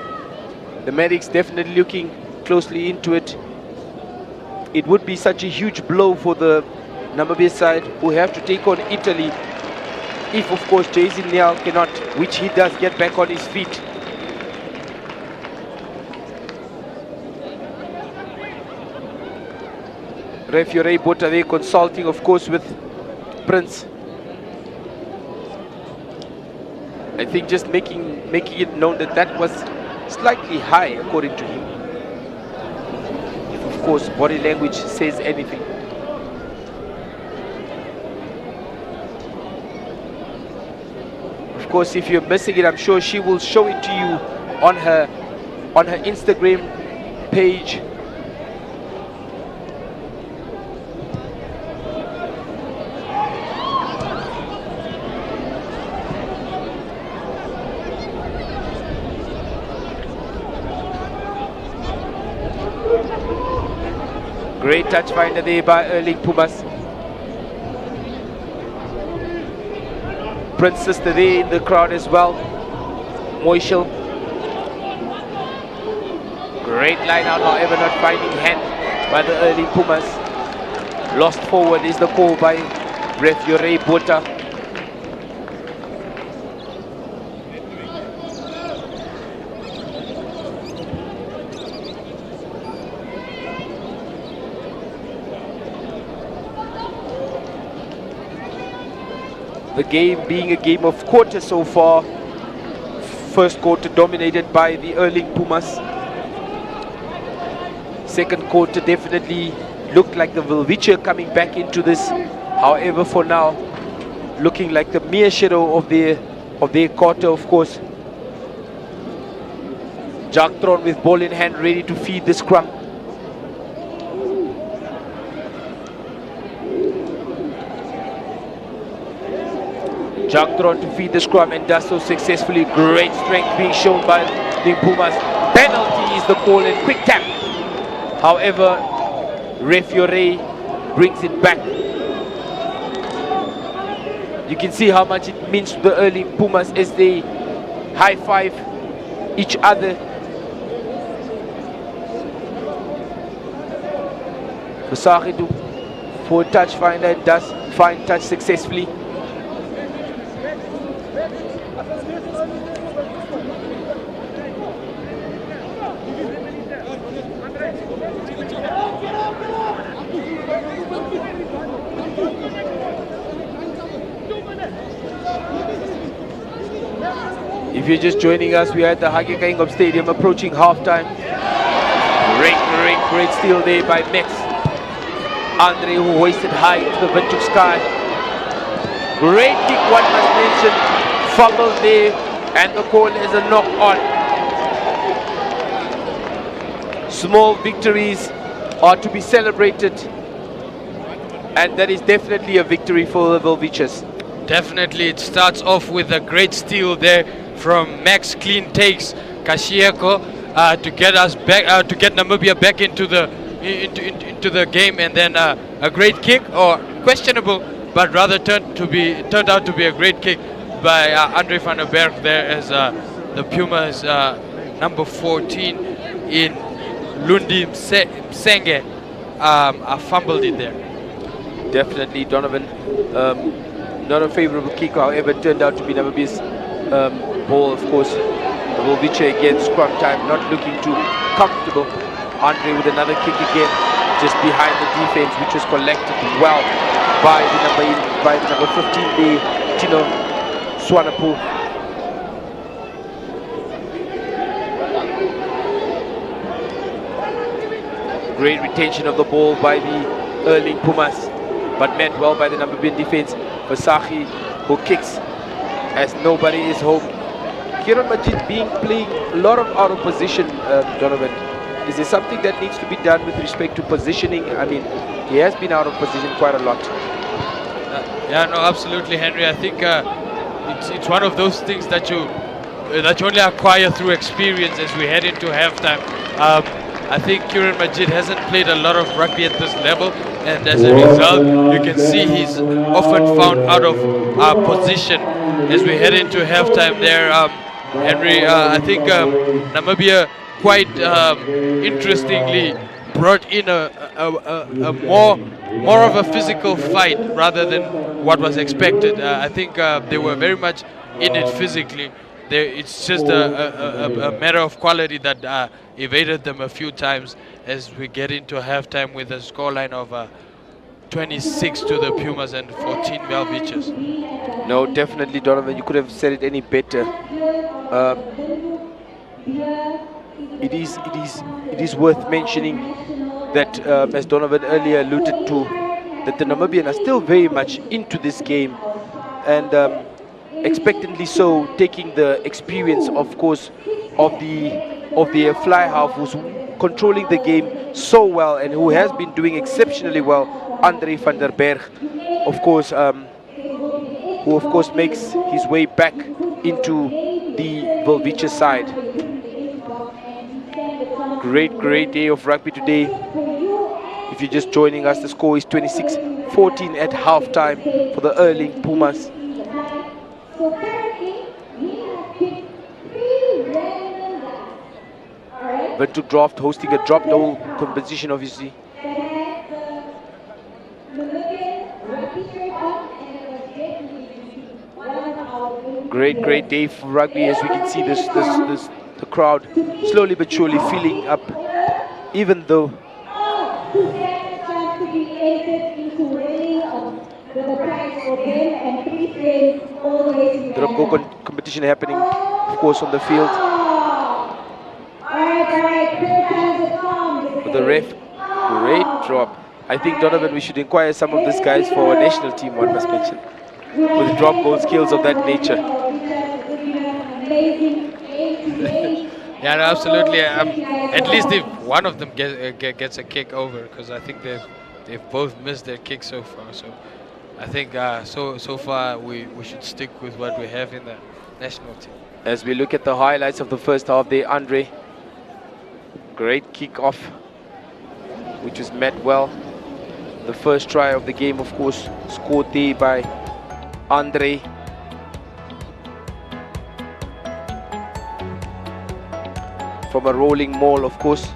The medics definitely looking closely into it. It would be such a huge blow for the Namibia side, who have to take on Italy if, of course, Jason Niall cannot, which he does, get back on his feet. Referee Bota there consulting, of course, with Prince. I think just making it known that that was slightly high, according to him. If, of course, body language says anything. Of course, if you're missing it, I'm sure she will show it to you on her Instagram page. Great touch finder there by Erling Pumas. Prince sister there in the crowd as well. Moishel. Great line out, however, not finding hand by the Erling Pumas. Lost forward is the call by referee Bota. The game being a game of quarter so far. First quarter dominated by the Erling Pumas. Second quarter definitely looked like the Velviches coming back into this. However, for now, looking like the mere shadow of their quarter, of course. Jagtron with ball in hand, ready to feed the scrum. Jagtron to feed the scrum and does so successfully. Great strength being shown by the Pumas. Penalty is the call and quick tap. However, referee brings it back. You can see how much it means to the early Pumas as they high five each other. Vasagidu for a touch finder, does find touch successfully. If you're just joining us, we are at the Hage Geingob Stadium approaching halftime. Great steal there by Max. Andre, who hoisted high into the Windhoek sky. Great kick, one must mention. Fumble there, and the call is a knock on. Small victories are to be celebrated, and that is definitely a victory for the Velviches. Definitely, it starts off with a great steal there from Max. Clean takes Kashieko to get us back, to get Namibia back into the game, and then a great kick, or questionable, but rather turned out to be a great kick by Andre van der Berg there, as the Pumas number 14 in Lundi Msenge fumbled it there. Definitely, Donovan. Not a favorable kick, however, it turned out to be Namibia's ball, of course. Velviche again, scrum time, not looking too comfortable. Andre with another kick again, just behind the defense, which was collected well by the number 15 there, Tino Swanapu. Great retention of the ball by the Erling Pumas, but met well by the Namibian defense. Vasahi, who kicks as nobody is home. Kieron Majid playing a lot of out of position, Donovan. Is there something that needs to be done with respect to positioning? I mean, he has been out of position quite a lot. Yeah, no, absolutely, Henry. I think it's one of those things that you only acquire through experience as we head into halftime. I think Kieran Majid hasn't played a lot of rugby at this level, and as a result, you can see he's often found out of position as we head into halftime there. Henry, I think Namibia quite interestingly brought in a more of a physical fight rather than what was expected. I think they were very much in it physically. It's just a matter of quality that evaded them a few times as we get into halftime with a scoreline of 26 to the Pumas and 14 Velviches. No, definitely, Donovan. You could have said it any better. It is worth mentioning that, as Donovan earlier alluded to, that the Namibians are still very much into this game, and expectantly so, taking the experience, of course, of the fly half who's controlling the game so well and who has been doing exceptionally well, Andre van der Berg, of course, who of course makes his way back into the Velviches side. Great day of rugby today. If you're just joining us, the score is 26-14 at halftime for the Erling Pumas. But to draft hosting a drop double competition, obviously. Great day for rugby, as we can see the crowd slowly but surely filling up, even though drop goal competition happening, of course, on the field. For the ref, great drop. I think, Donovan, we should inquire some of these guys for our national team, one must mention, with drop goal skills of that nature. Yeah, no, absolutely. At least if one of them gets a kick over, because I think they've both missed their kick so far. So I think so far we should stick with what we have in the national team. As we look at the highlights of the first half there, Andre, great kick off, which was met well. The first try of the game, of course, scored there by Andre. From a rolling maul, of course,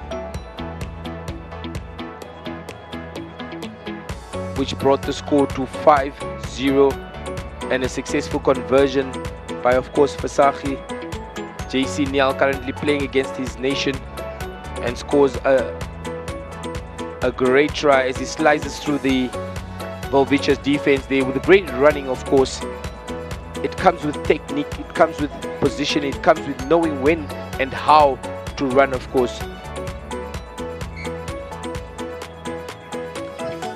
which brought the score to 5-0, and a successful conversion by, of course, Fasahi. JC Nyal currently playing against his nation and scores a great try as he slices through the Velviches defense there with a great running, of course. It comes with technique, it comes with position, it comes with knowing when and how to run, of course.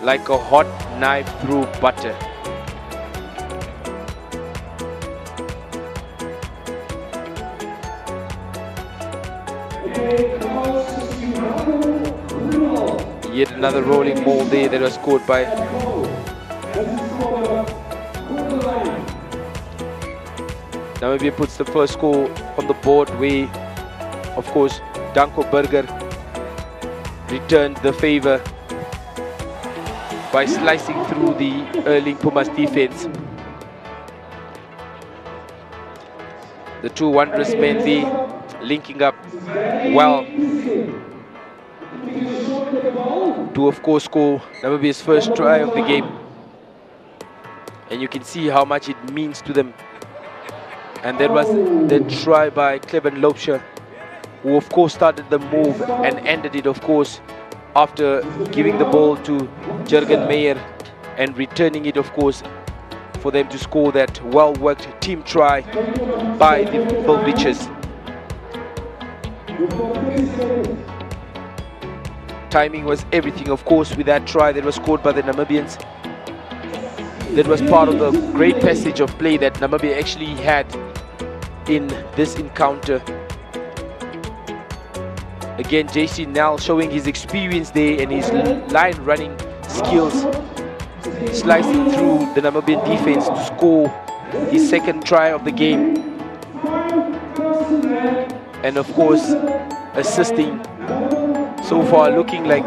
Like a hot knife through butter. Yet another rolling maul there that was scored by Namibia. Puts the first score on the board where, of course, Danko Burger returned the favor by slicing through the Erling Pumas defense. The two wondrous men there linking up well to, of course, score Namibia's first try of the game. And you can see how much it means to them. And that was the try by Cleven Loubser, who of course started the move and ended it, of course, after giving the ball to Jurgen Meyer and returning it, of course, for them to score that well-worked team try by the Velviches. Timing was everything, of course, with that try that was scored by the Namibians. That was part of the great passage of play that Namibia actually had in this encounter. Again, JC Nal showing his experience there and his line running skills, slicing through the Namibian defense to score his second try of the game. And of course, assisting So far looking like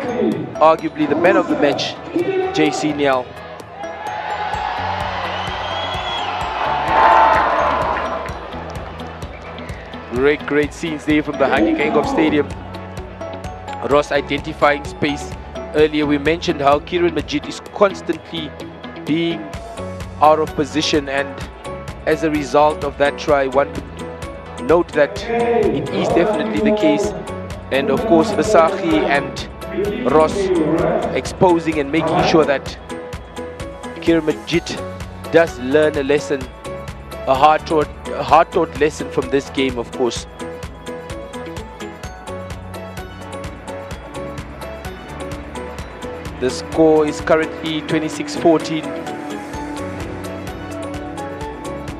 arguably the man of the match, JC Nyal. Great scenes there from the Hage Geingob Stadium. Ross identifying space. Earlier we mentioned how Kieran Majid is constantly being out of position, and as a result of that try, one could note that it is definitely the case. And of course Visagie and Ross exposing and making sure that Kieran Majid does learn a lesson, a hard-taught lesson from this game, of course. The score is currently 26-14.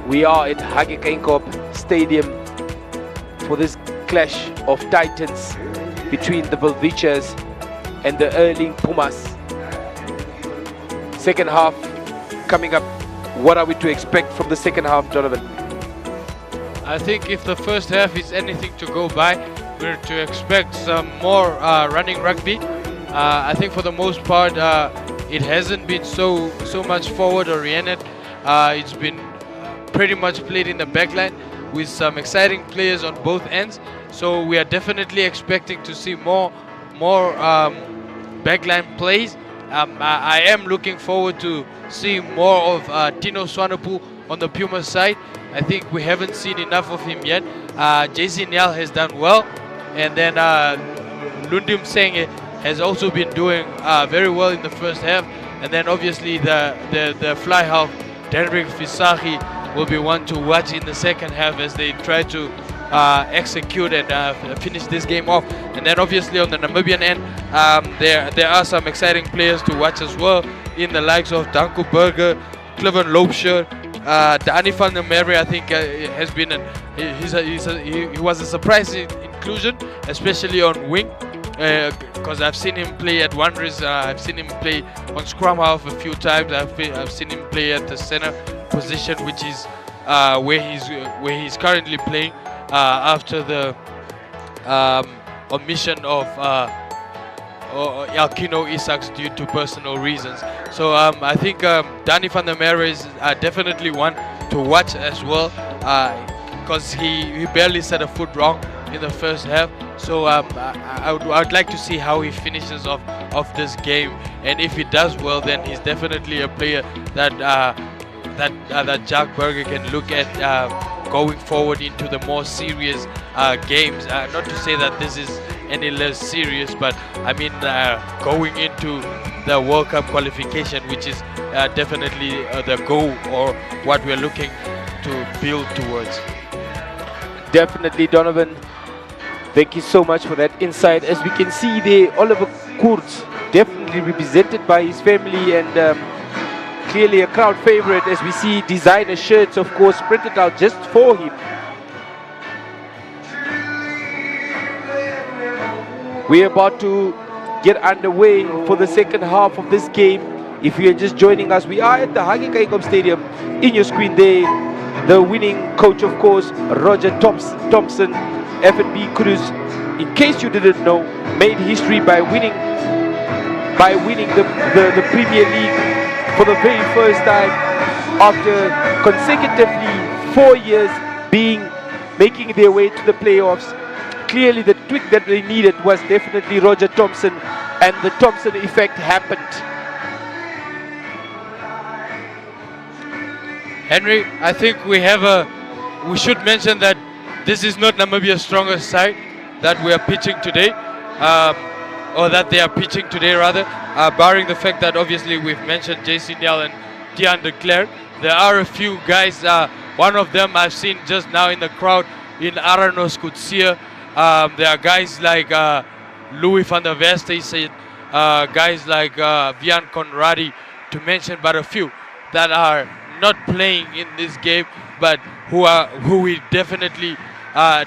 We are at Hage Geingob Stadium for this clash of titans between the Velviches and the Erling Pumas. Second half coming up. What are we to expect from the second half, Donovan? I think if the first half is anything to go by, we're to expect some more running rugby. I think for the most part it hasn't been so much forward oriented. It's been pretty much played in the backline with some exciting players on both ends. So we are definitely expecting to see more backline plays. I am looking forward to seeing more of Tino Swanepoel on the Pumas side. I think we haven't seen enough of him yet. JC Nyal has done well, and then Lundim Senge has also been doing very well in the first half. And then obviously the fly half, Derek Visagie, will be one to watch in the second half as they try to execute and finish this game off. And then obviously on the Namibian end, there are some exciting players to watch as well, in the likes of Danko Berger, Cleven Loubser, Dani van der Merwe. I think has been he was a surprising inclusion, especially on wing, because I've seen him play at Wanderers. I've seen him play on scrum half a few times. I've seen him play at the center position, which is where he's currently playing after the omission of Alkino Isach due to personal reasons. So I think Dani van der Merwe is definitely one to watch as well, because he barely set a foot wrong in the first half. So I would like to see how he finishes off this game, and if he does well, then he's definitely a player that that Jack Berger can look at going forward into the more serious games. Not to say that this is any less serious, but I mean going into the World Cup qualification, which is definitely the goal or what we're looking to build towards. Definitely, Donovan. Thank you so much for that insight. As we can see there, Oliver Kurz definitely represented by his family, and clearly a crowd favorite, as we see designer shirts, of course, printed out just for him. We're about to get underway for the second half of this game. If you are just joining us, we are at the Hage Geingob Stadium. In your screen there, the winning coach, of course, Roger Thompson, FNB Cruz, in case you didn't know, made history by winning the Premier League for the very first time after consecutively 4 years making their way to the playoffs. Clearly the tweak that they needed was definitely Roger Thompson, and the Thompson effect happened. Henry, I think we should mention that this is not Namibia's strongest side that we are pitching today, or that they are pitching today rather, barring the fact that obviously we've mentioned JC Nyal and Tian de Klerk. There are a few guys, one of them I've seen just now in the crowd in Aranos Kutsia. There are guys like Louis van der Westhuizen, guys like Vian Conradi, to mention but a few that are not playing in this game, but who we definitely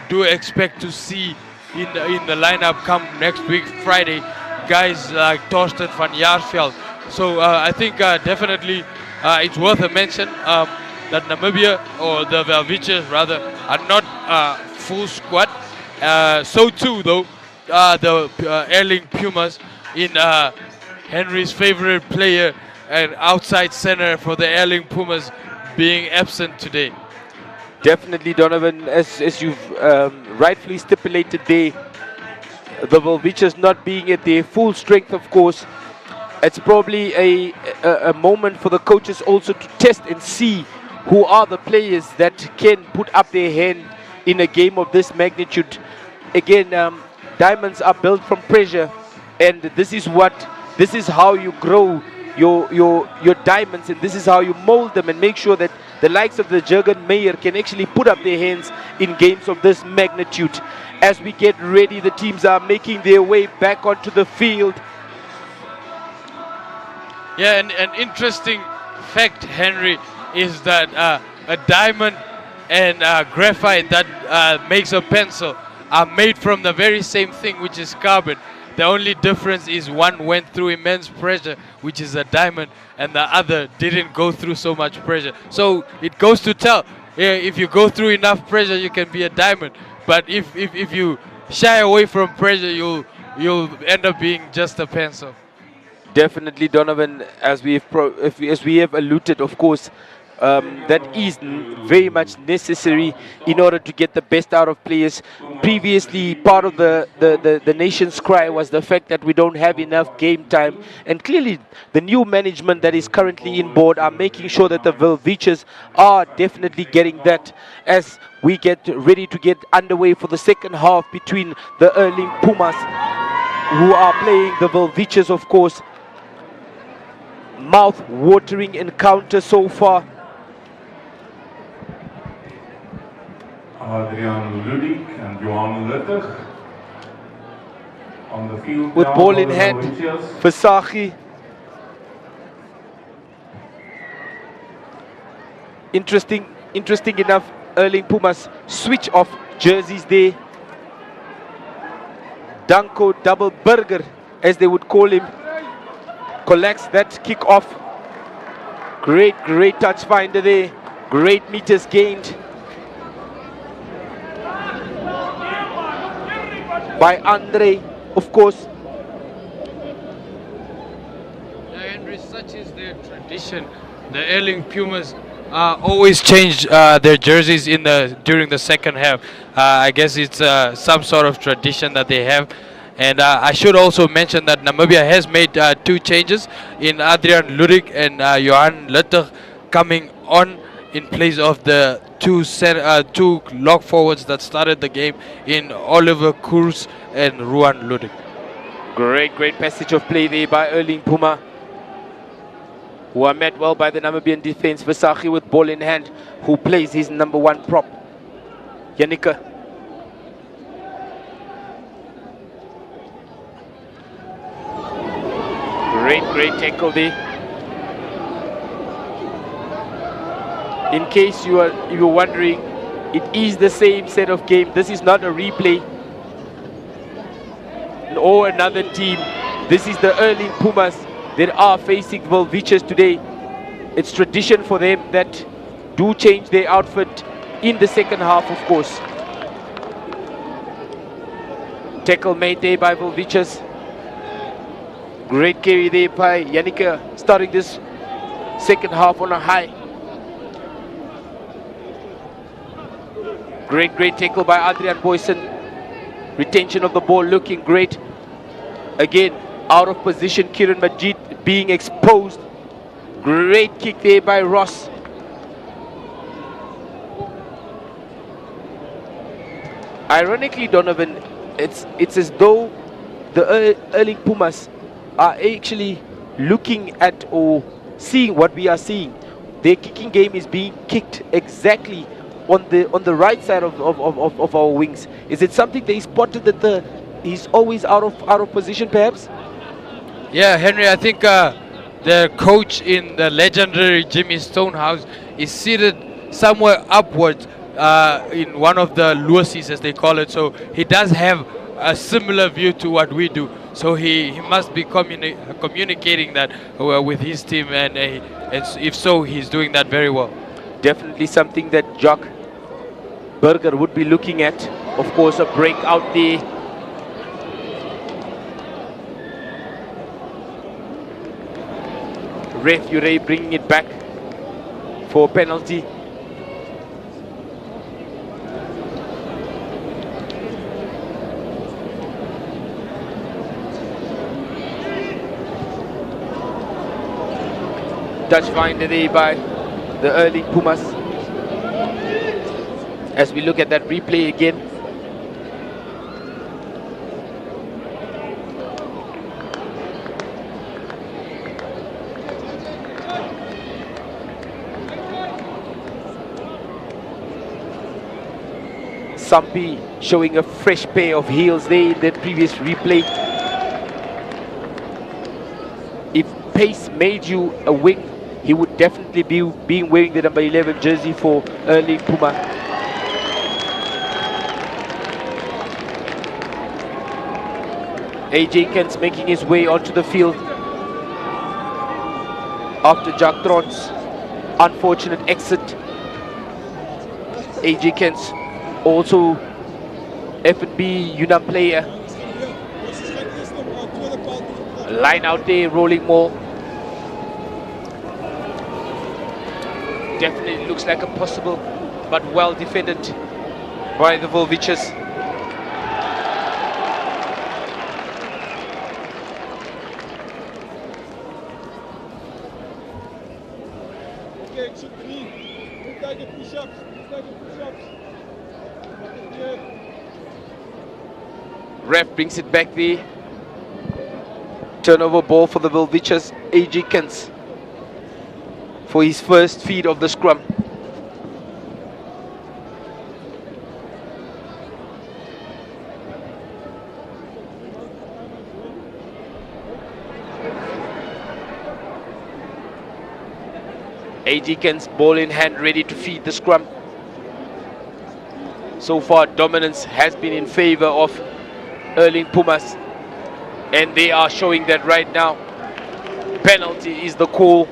do expect to see in the lineup come next week, Friday. Guys like Torsten van Jaarsveld. So I think definitely it's worth a mention that Namibia, or the Velviches rather, are not full squad. So too though the Erling Pumas in Henry's favorite player and outside center for the Erling Pumas being absent today. Definitely, Donovan, as you've rightfully stipulated there, the Velviches not being at their full strength, of course. It's probably a moment for the coaches also to test and see who are the players that can put up their hand in a game of this magnitude. Again, diamonds are built from pressure, and this is how you grow your diamonds, and this is how you mold them and make sure that the likes of the Jurgen Meyer can actually put up their hands in games of this magnitude. As we get ready, the teams are making their way back onto the field. Yeah, and an interesting fact, Henry, is that a diamond and graphite that makes a pencil are made from the very same thing, which is carbon. The only difference is one went through immense pressure, which is a diamond, and the other didn't go through so much pressure. So it goes to tell, if you go through enough pressure, you can be a diamond. But if you shy away from pressure, you'll end up being just a pencil. Definitely, Donovan, as we have alluded, of course, that is very much necessary in order to get the best out of players. Previously, part of the nation's cry was the fact that we don't have enough game time, and clearly the new management that is currently in board are making sure that the Velviches are definitely getting that as we get ready to get underway for the second half between the Erling Pumas, who are playing the Velviches, of course. Mouth-watering encounter so far. Adrian Ludik and Johan Luttig on the field with now ball for in the hand, Velviches. Visagie. Interesting enough, Erling Pumas switch off jerseys there. Danko Double Burger, as they would call him, collects that kick off. Great touch finder there. Great meters gained by Andre, of course. Henry, such is their tradition. The Erling Pumas always change their jerseys during the second half. I guess it's some sort of tradition that they have. And I should also mention that Namibia has made 2 changes in Adrian Ludik and Johan Luttig coming on in place of the two lock forwards that started the game in Oliver Koers and Ruan Ludik. Great passage of play there by Erling Puma, who are met well by the Namibian defense. Visagie with ball in hand, who plays his number 1 prop, Yannicke. Great tackle there. In case you were wondering, it is the same set of game. This is not a replay or another team. This is the Erling Pumas that are facing Velviches today. It's tradition for them that do change their outfit in the second half, of course. Tackle made there by Velviches. Great carry there by Yannicke, starting this second half on a high. Great tackle by Adrian Boysen. Retention of the ball looking great. Again, out of position, Kiran Majid being exposed. Great kick there by Ross. Ironically, Donovan, it's as though the Erling Pumas are actually looking at or seeing what we are seeing. Their kicking game is being kicked exactly on the right side of our wings. Is it something they spotted that he's always out of position, perhaps? Yeah, Henry, I think the coach in the legendary Jimmy Stonehouse is seated somewhere upwards in one of the luacies, as they call it. So he does have a similar view to what we do. So he must be communicating that with his team, and if so, he's doing that very well. Definitely something that Jock Burger would be looking at. Of course, a break out there. Ref Urey bringing it back for penalty. Touch finder there by the early Pumas. As we look at that replay again. Sampi showing a fresh pair of heels there in that previous replay. If pace made you a wing, he would definitely be wearing the number 11 jersey for early Puma. AJ Kent's making his way onto the field after Jack Tron's unfortunate exit. AJ Kent's also F&B Yunnan player. Line out there, rolling more. Definitely looks like a possible, but well defended by the Velviches. Ref brings it back there. Turnover ball for the Velviches. AJ Kents for his first feed of the scrum. AJ Kents ball in hand, ready to feed the scrum. So far dominance has been in favor of Erling Pumas, and they are showing that right now. Penalty is the call.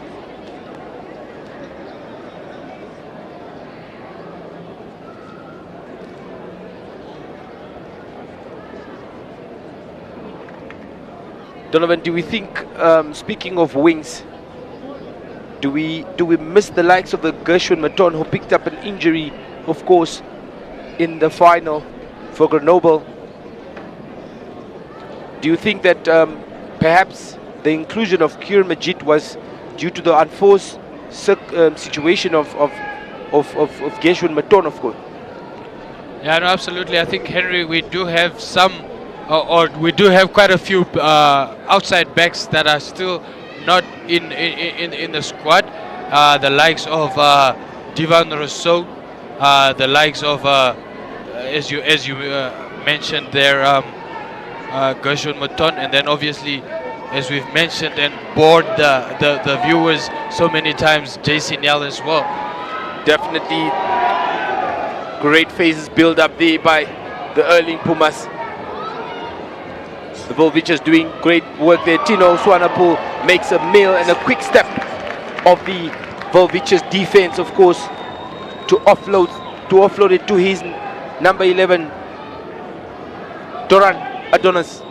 Donovan, do we think, speaking of wings, do we miss the likes of the Gershwin Maton, who picked up an injury, of course, in the final for Grenoble? Do you think that perhaps the inclusion of Kieran Majid was due to the unforced situation of Gershwin Maton, of course? Yeah, no, absolutely. I think, Henry, we do have some, or we do have quite a few outside backs that are still not in the squad. The likes of Divan Rousseau, the likes of as you mentioned there, Gershwin Maton, and then obviously, as we've mentioned and bored the viewers so many times, JC Nell as well. Definitely great phases build up there by the Erling Pumas. The Velviches doing great work there. Tino Swanepoel makes a meal and a quick step of the Velviches defense, of course, to offload it to his number 11, Doran Adonis.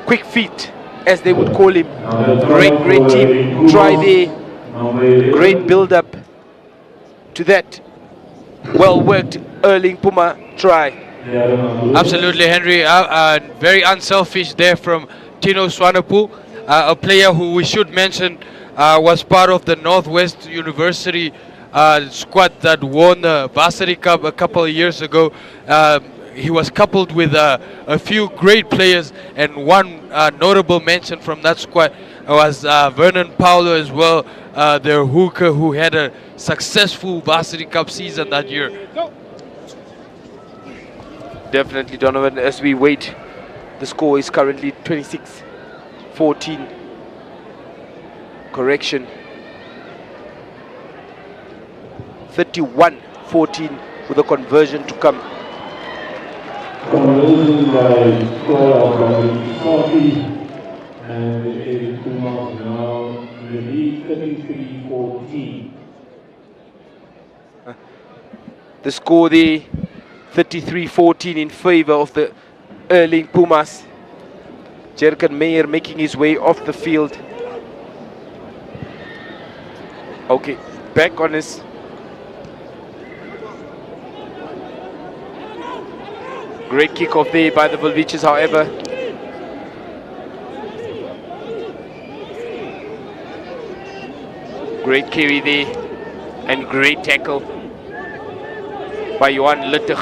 Quick feet, as they would call him. Great team try there. Great build up to that well worked Erling Puma try. Absolutely, Henry. Very unselfish there from Tino Swanepoel, a player who we should mention was part of the Northwest University squad that won the Varsity Cup a couple of years ago. He was coupled with a few great players, and one notable mention from that squad was Vernon Paulo as well, their hooker, who had a successful Varsity Cup season that year. Definitely, Donovan, as we wait, the score is currently 26-14. Correction, 31-14 with a conversion to come. Conversion by score from 40, and it is Pumas now the lead 33-14. The score there, 33-14 in favor of the Erling Pumas. Jerkan Meyer making his way off the field. Okay, back on his. Great kickoff there by the Velviches, however. Great carry there and great tackle by Johan Luttig,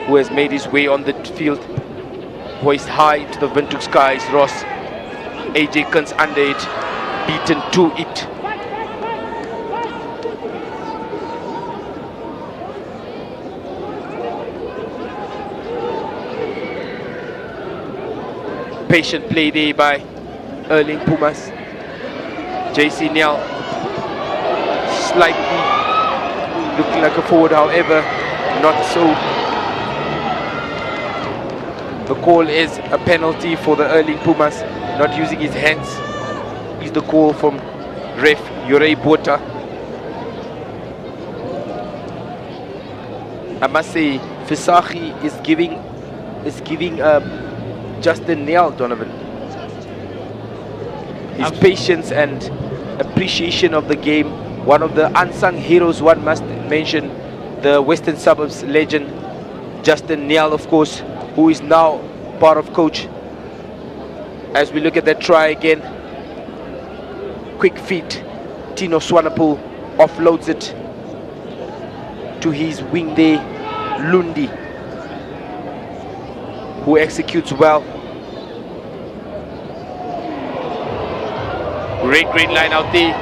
who has made his way on the field. Hoist high to the Windhoek skies. Ross, AJ Kuns under it, beaten to it. Patient play there by Erling Pumas. JC Niel slightly looking like a forward, however, not so. The call is a penalty for the Erling Pumas, not using his hands. Is the call from ref Yorei Bota. I must say, Fisachi is giving Justin Niel, Donovan, his patience and appreciation of the game. One of the unsung heroes, one must mention, the Western Suburbs legend Justin Niel, of course, who is now part of coach. As we look at that try again, quick feet, Tino Swanepoel offloads it to his wing there, Lundi, who executes well. Great line out there.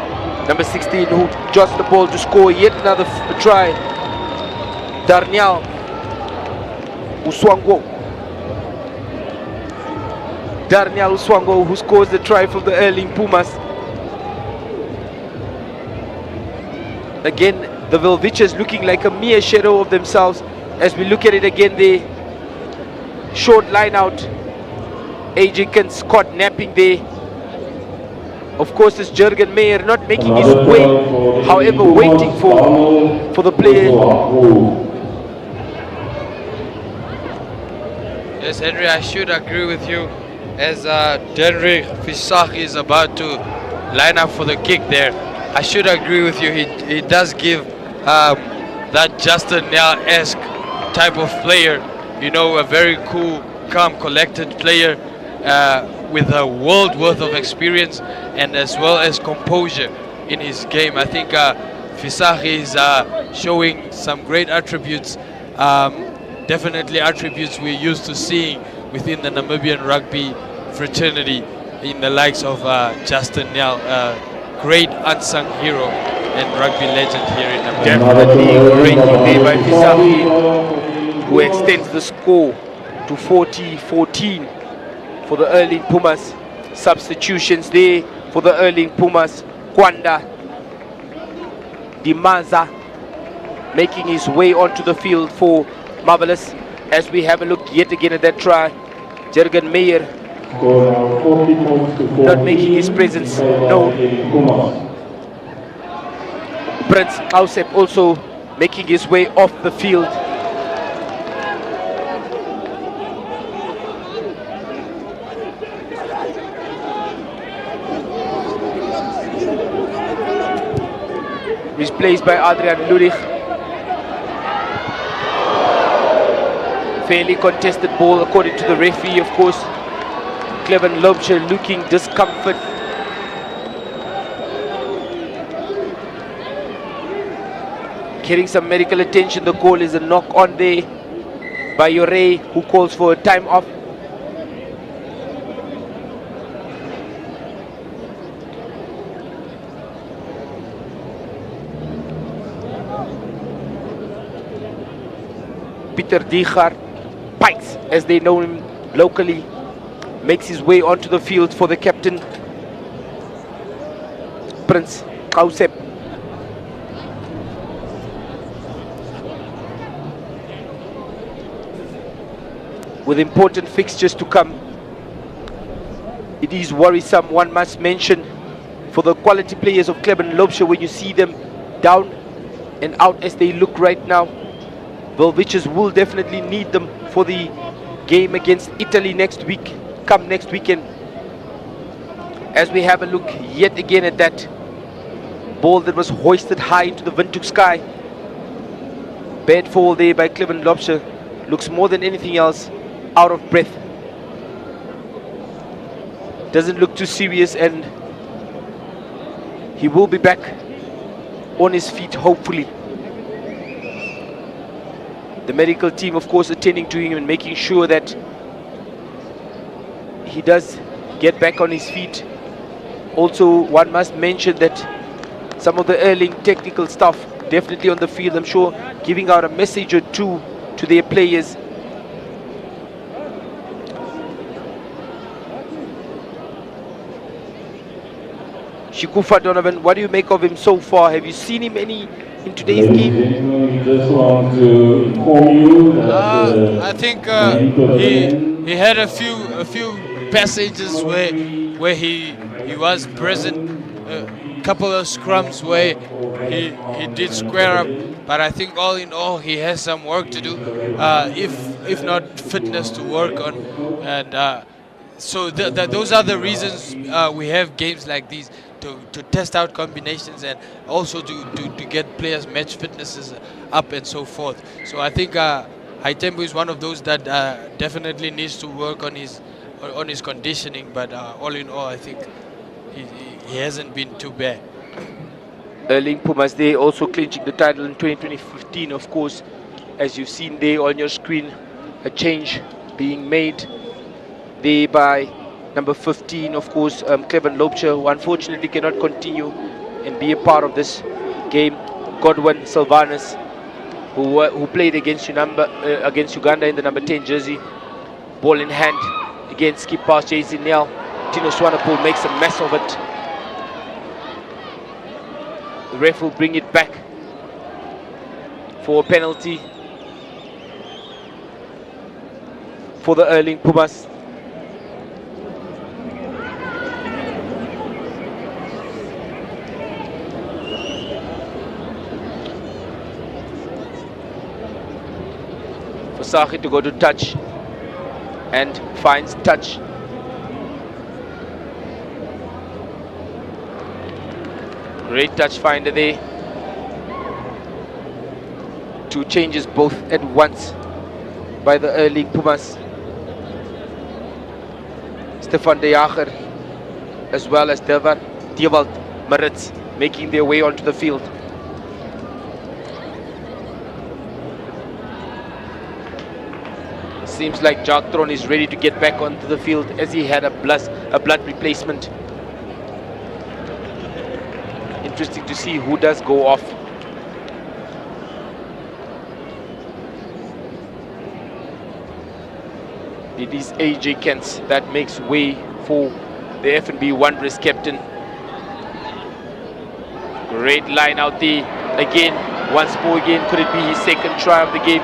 Number 16, who jots the ball to score yet another try. Darniel Uswango. Darniel Uswango, who scores the try for the Erling Pumas. Again, the Velviches looking like a mere shadow of themselves. As we look at it again, the short line out. AJ Kuns caught napping there. Of course, it's Jurgen Meyer not making his way, however, waiting for the player. Yes, Henry, I should agree with you. As Denrick Fisachi is about to line up for the kick there, I should agree with you. He does give that Justin Niel-esque type of player, you know, a very cool, calm, collected player with a world worth of experience and as well as composure in his game. I think Fisachi is showing some great attributes, definitely attributes we're used to seeing within the Namibian rugby fraternity in the likes of Justin Niel, great unsung hero and rugby legend here in Namibia. Definitely a great kick there by Fisachi, who extends the score to 40-14 for the Erling Pumas. Substitutions there for the Erling Pumas. Kwanda Dimaza making his way onto the field for Marvelous. As we have a look yet again at that try, Jurgen Meyer not making his presence known. Prince Ausep also making his way off the field. Misplaced by Adrian Lurich. Fairly contested ball according to the referee, of course. Cleven Lobsher looking discomfort. Getting some medical attention. The call is a knock on there by Yorei, who calls for a time off. Peter Digar, Pikes as they know him locally, makes his way onto the field for the captain, Prince Kausep. With important fixtures to come, it is worrisome, one must mention, for the quality players of Cleven Lobsher when you see them down and out as they look right now. Velviches will definitely need them for the game against Italy next week, come next weekend. As we have a look yet again at that, Ball that was hoisted high into the Windhoek sky. Bad fall there by Clement Lobster. Looks more than anything else out of breath. Doesn't look too serious, and he will be back on his feet, hopefully. The medical team, of course, attending to him and making sure that he does get back on his feet. Also, one must mention that some of the early technical stuff definitely on the field, I'm sure, giving out a message or two to their players. Shikufa Donovan, what do you make of him so far? Have you seen him any in today's game? We just want to inform you that I think he had a few passages where he was present, a couple of scrums where he did square up, but I think all in all he has some work to do, if not fitness to work on, and so those are the reasons we have games like these, to test out combinations and also to get players match fitnesses up and so forth. So I think High Tempo is one of those that definitely needs to work on his conditioning, but all in all I think he hasn't been too bad. Erling Pumas, they also clinching the title in 2015, of course, as you've seen there on your screen, a change being made there by number 15, of course, Clement Lobster, who unfortunately cannot continue and be a part of this game. Godwin Sylvanus, who played against Uganda in the number 10 jersey. Ball in hand again, skip past JC Nel. Tino Swanepoel makes a mess of it. The ref will bring it back for a penalty for the Erling Pumas. For Sachi to go to touch and finds touch. Great touch finder there. Two changes both at once by the Erling Pumas. Stefan de Jager as well as Dewald Maritz making their way onto the field. Seems like Jatron is ready to get back onto the field as he had a blood replacement. Interesting to see who does go off. It is AJ Kents that makes way for the FNB Wanderers captain. Great line out there. Again, once more again, could it be his second try of the game?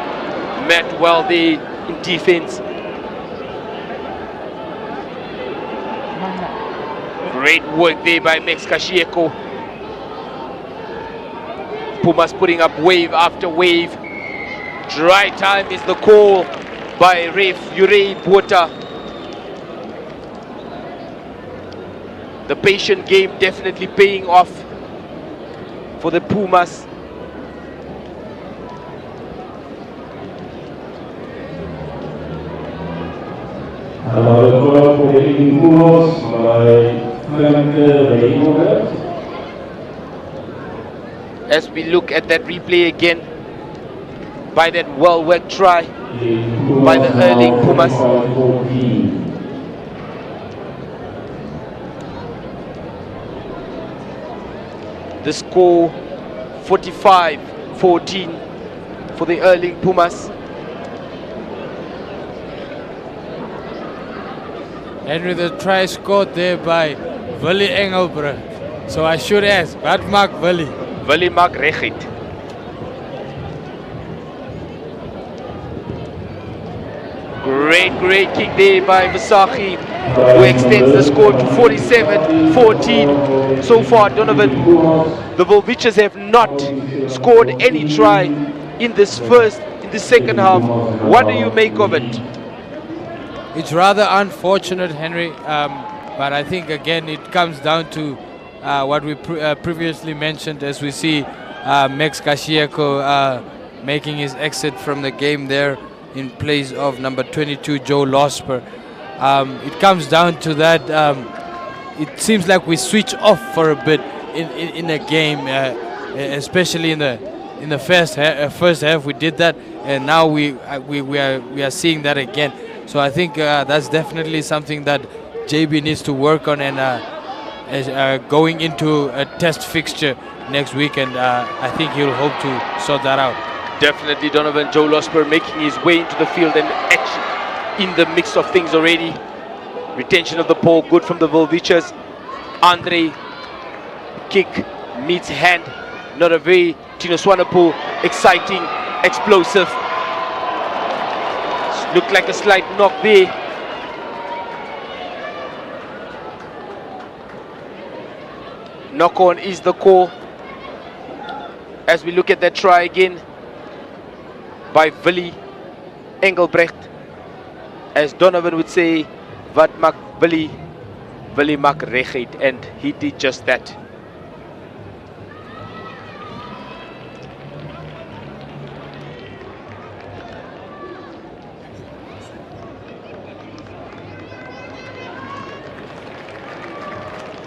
Met well there in defense. Great work there by Max Kashieko. Pumas putting up wave after wave. Dry time is the call by ref Urey Bota. The patient game definitely paying off for the Pumas. Another call for the Pumas by Velviches. As we look at that replay again, by that well-worked try by the Erling Pumas. The score 45-14 for the Erling Pumas. Henry, the try scored there by Willie Engelbrecht. So I should ask, what maak Willie? Willie maak reguit. Great kick there by Visagie, who extends the score to 47-14. So far, Donovan, the Velviches have not scored any try in the second half. What do you make of it? It's rather unfortunate, Henry, but I think again it comes down to what we previously mentioned, as we see Max Kashieko making his exit from the game there in place of number 22 Joe Losper. It comes down to that. It seems like we switch off for a bit in a game, especially in the first half. We did that, and now we are seeing that again. So I think that's definitely something that JB needs to work on, and going into a test fixture next week, and I think he'll hope to sort that out. Definitely Donovan. Joe Losper making his way into the field and actually in the mix of things already. Retention of the ball, good from the Velviches. Andre, kick meets hand. Not a very Tino Swanepoel exciting, explosive. Looked like a slight knock there. Knock on is the call. As we look at that try again by Willie Engelbrecht. As Donovan would say, wat maak Willie? Willie maak reguit, and he did just that.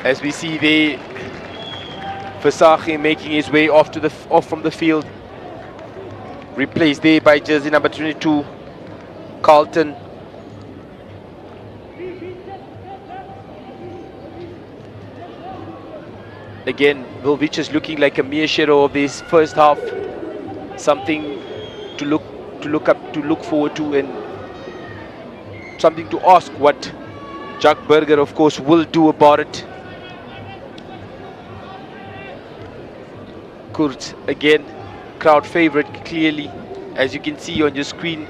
As we see there, Versace making his way off from the field. Replaced there by jersey number 22, Carlton. Again, Velviches looking like a mere shadow of this first half. Something to look forward to, and something to ask what Jack Berger, of course, will do about it. Kurt again, crowd favorite clearly, as you can see on your screen.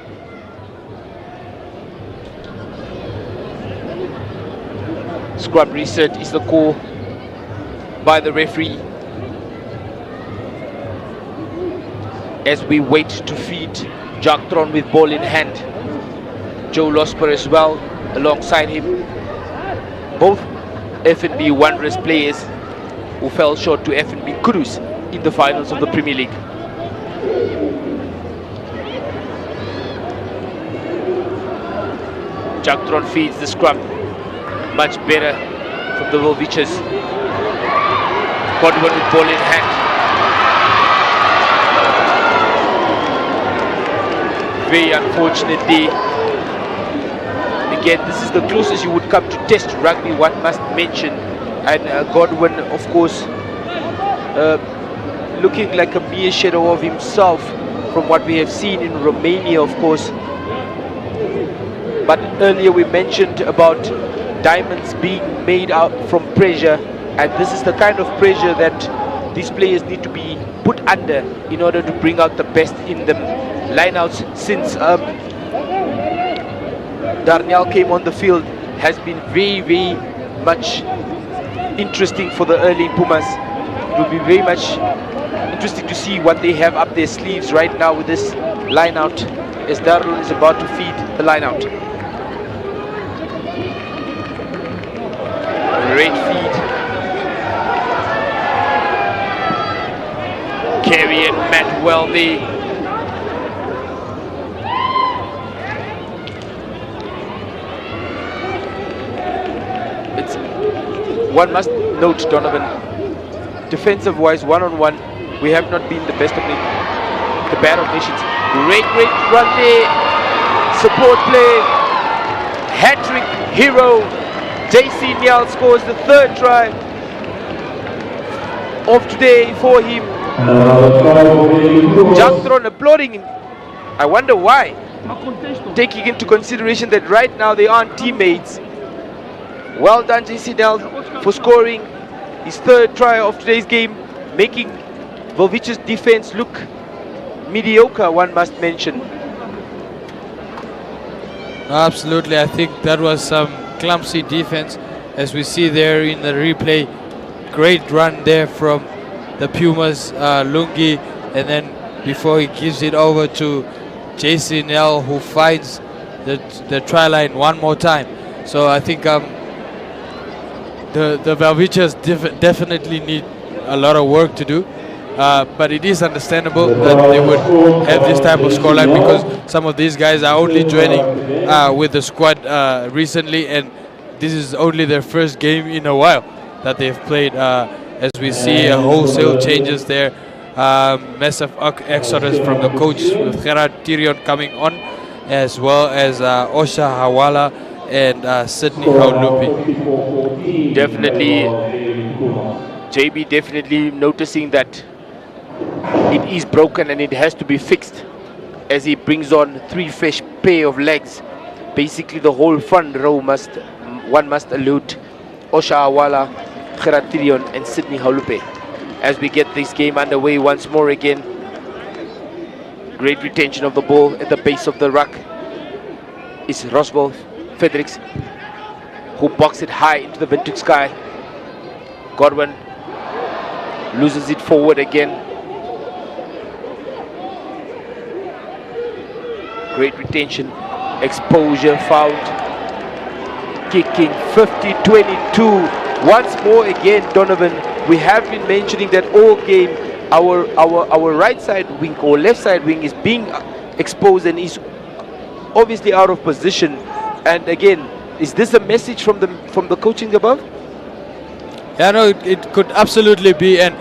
Scrum reset is the call by the referee as we wait to feed Jack Tron with ball in hand. Joe Losper as well alongside him. Both FNB Wanderers players who fell short to FNB Kurus in the finals of the Premier League. Jack Tron feeds the scrum. Much better from the Velviches. Godwin with ball in hand. Very unfortunate day. Again, this is the closest you would come to test rugby, one must mention. And Godwin, of course, looking like a mere shadow of himself from what we have seen in Romania, of course. But earlier we mentioned about diamonds being made out from pressure, and this is the kind of pressure that these players need to be put under in order to bring out the best in them. Lineouts since Darnell came on the field has been very, very much interesting for the early Pumas. It will be very much interesting to see what they have up their sleeves right now with this lineout, as Darul is about to feed the lineout. Great feed. Kerry and Matt Welby. It's one must note, Donovan, defensive wise, one-on-one, we have not been the best of the bad of nations. Great run there. Support play. Hat-trick hero. JC Nyal scores the third try of today for him. Jack Tron applauding him. I wonder why. Taking into consideration that right now they aren't teammates. Well done, JC Nyal, for scoring his third try of today's game, making Velviches' defense look mediocre, one must mention. Absolutely, I think that was some clumsy defense, as we see there in the replay. Great run there from the Pumas, Lungi, and then before he gives it over to JC Nell, who finds the try line one more time. So I think the Velviches definitely need a lot of work to do. But it is understandable that they would have this type of scoreline because some of these guys are only joining with the squad recently, and this is only their first game in a while that they've played. As we see wholesale changes there, massive exodus from the coach with Gerard Tyrion coming on, as well as Osha Hawala and Sydney Haulupi. Definitely, JB definitely noticing that it is broken and it has to be fixed as he brings on 3 fresh pair of legs. Basically the whole front row one must allude Osha Awala, Gerard Tyrion and Sydney Haulupe as we get this game underway once more again. Great retention of the ball at the base of the ruck is Roswell Fredericks, who boxes it high into the Windhoek sky. Godwin loses it forward again. Great retention, exposure found, kicking 50-22. Once more again, Donovan, we have been mentioning that all game our right side wing or left side wing is being exposed and is obviously out of position. And again, is this a message from the coaching above? Yeah, no, it could absolutely be. And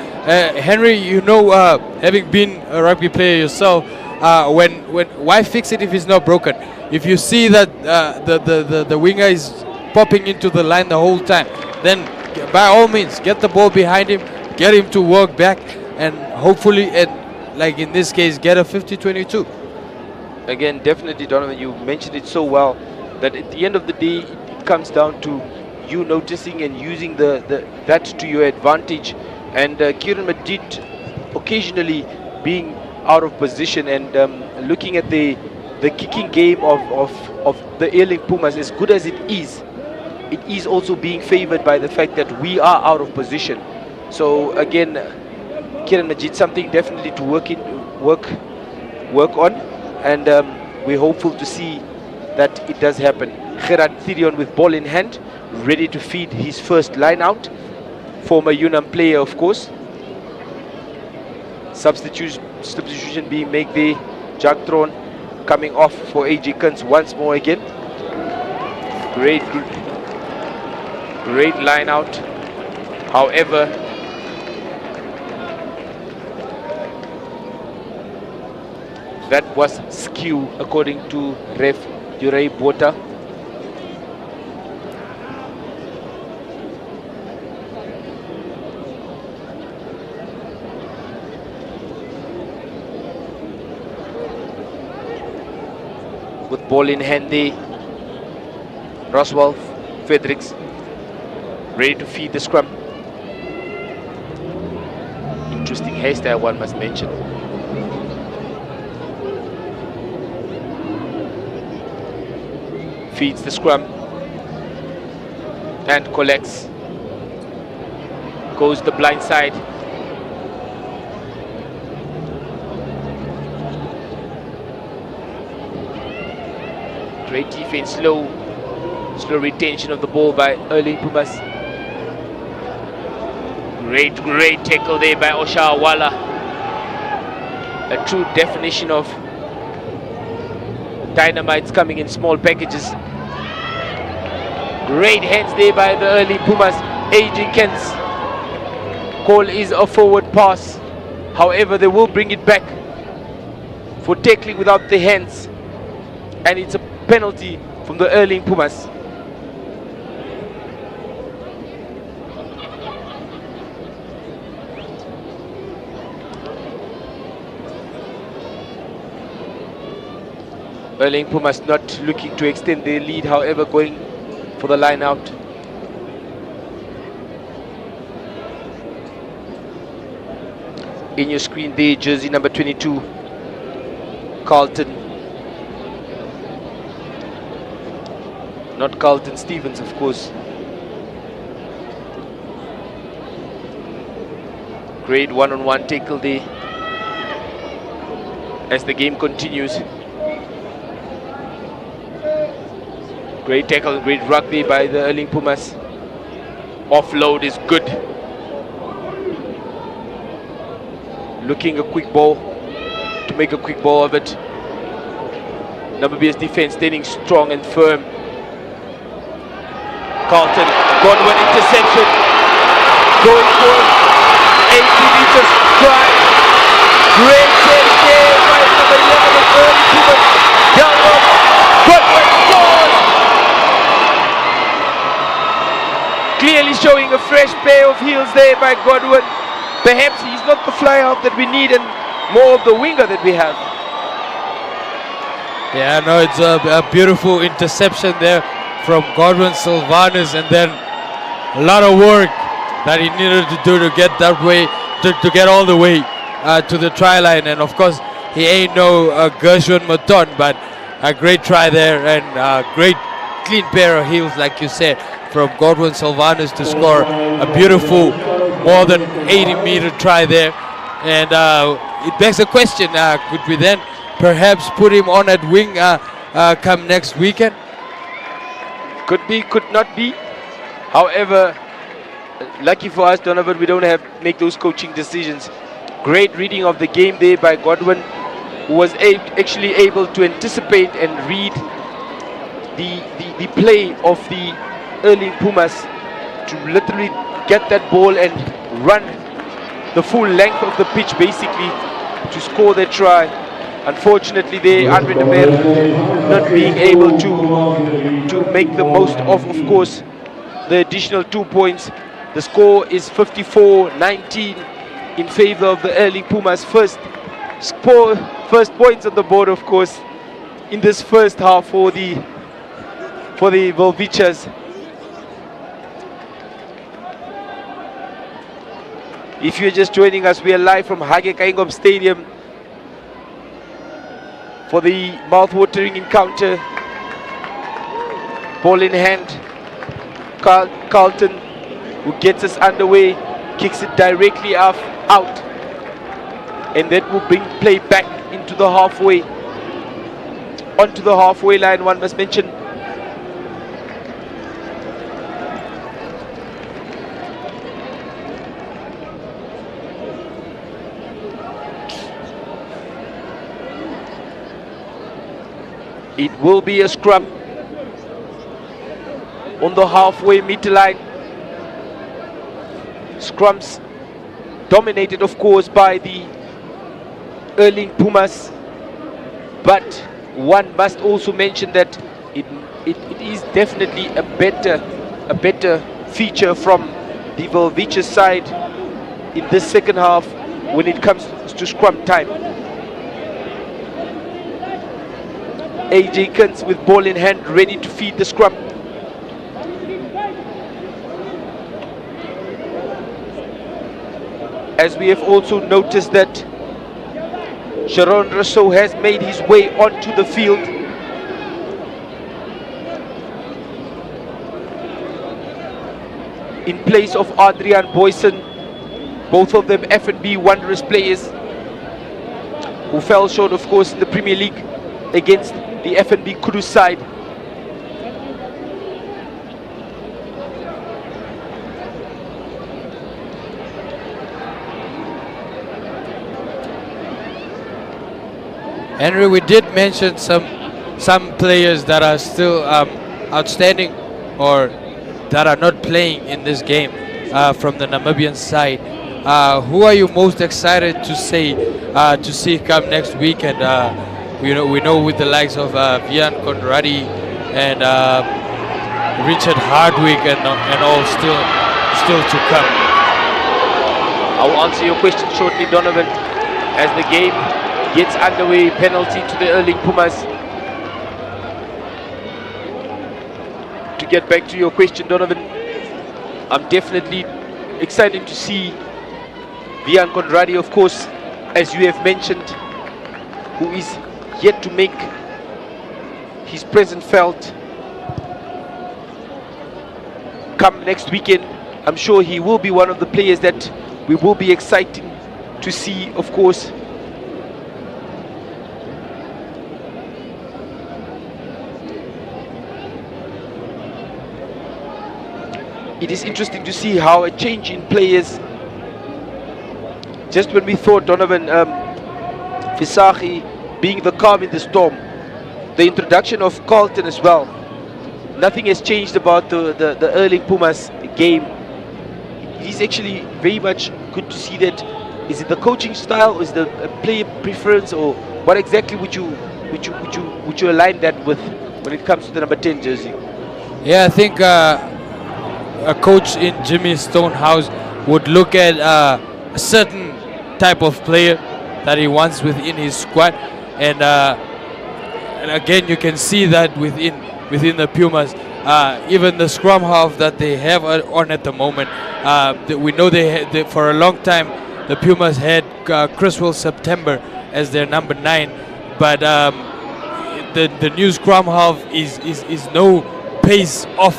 Henry, you know, having been a rugby player yourself, why fix it if it's not broken? If you see that the winger is popping into the line the whole time, then by all means get the ball behind him, get him to work back, and hopefully, like in this case, get a 50-22. Again, definitely, Donovan, you mentioned it so well that at the end of the day, it comes down to you noticing and using that to your advantage. And Kieran Madrid occasionally being out of position and looking at the kicking game of the Airling Pumas, as good as it is also being favored by the fact that we are out of position. So again, Kieran Majid, something definitely to work on, and we're hopeful to see that it does happen. Gerard Tyrion with ball in hand, ready to feed his first line out. Former Yunnan player, of course. Substitution being made there. Jack Tron coming off for AJ Kuntz once more again. Great line out. However, that was skew according to ref Duray Bota. With ball in hand there, Roswell Fredericks ready to feed the scrum. Interesting hairstyle, one must mention. Feeds the scrum and collects. Goes the blind side. Great defense, slow retention of the ball by Erling Pumas. Great tackle there by Oshawala. A true definition of dynamites coming in small packages. Great hands there by the Erling Pumas. AJ Kent's call is a forward pass. However, they will bring it back for tackling without the hands. And it's a penalty from the Erling Pumas. Erling Pumas not looking to extend their lead, however going for the line out. In your screen there, jersey number 22, Carlton. Not Carlton Stevens, of course. Great one-on-one tackle there as the game continues. Great tackle, great ruck there by the Erling Pumas. Offload is good. Looking a quick ball to make a quick ball of it. Namibia's defense standing strong and firm. Carlton, Godwin interception. Going for 80 meters drive. Great save there by number 11 of early Pumas. Downward, Godwin scores! Clearly showing a fresh pair of heels there by Godwin. Perhaps he's not the fly-out that we need and more of the winger that we have. Yeah, no, it's a beautiful interception there from Godwin Sylvanus, and then a lot of work that he needed to do to get that way, to get all the way to the try line. And of course, he ain't no Gershwin Maton, but a great try there and a great clean pair of heels, like you said, from Godwin Sylvanus to score a beautiful more than 80-meter try there. And it begs the question, could we then perhaps put him on at wing come next weekend? Could be, could not be. However, lucky for us, Donovan, we don't have to make those coaching decisions. Great reading of the game there by Godwin, who was actually able to anticipate and read the play of the early Pumas to literally get that ball and run the full length of the pitch basically to score their try. Unfortunately, Andre de Mer not being able to make the most of course, the additional 2 points. The score is 54-19 in favor of the early Pumas. First points on the board, of course, in this first half for the Velviches. If you're just joining us, we are live from Hage Geingob Stadium for the mouth-watering encounter. Ball in hand. Carlton, who gets us underway, kicks it directly out, and that will bring play back into the halfway, onto the halfway line. One must mention. It will be a scrum on the halfway meter line. Scrums dominated, of course, by the early Pumas, but one must also mention that it is definitely a better feature from the Velviches side in this second half when it comes to scrum time. AJ Kuntz with ball in hand, ready to feed the scrum. As we have also noticed that Sharon Rousseau has made his way onto the field. In place of Adrian Boyson, both of them F&B Wanderers players who fell short, of course, in the Premier League against the F&B Kudu side. Henry, we did mention some players that are still outstanding or that are not playing in this game from the Namibian side. Who are you most excited to see come next weekend? We know with the likes of Vian Conradi and Richard Hardwick and all still to come. I'll answer your question shortly, Donovan, as the game gets underway. Penalty to the early Pumas. To get back to your question, Donovan, I'm definitely excited to see Vian Conradi, of course, as you have mentioned, who is yet to make his presence felt. Come next weekend, I'm sure he will be one of the players that we will be excited to see, of course. it is interesting to see how a change in players, just when we thought Donovan Visagie being the calm in the storm, the introduction of Carlton as well, nothing has changed about the Erling Pumas game. It is actually very much good to see that. Is it the coaching style, or is it the player preference, or what exactly would you align that with when it comes to the number 10 jersey? Yeah, I think a coach in Jimmy Stonehouse would look at a certain type of player that he wants within his squad, and again you can see that within the Pumas. Even the scrum half that they have on at the moment, we know they for a long time the Pumas had Criswell September as their number 9, but the new scrum half is no pace off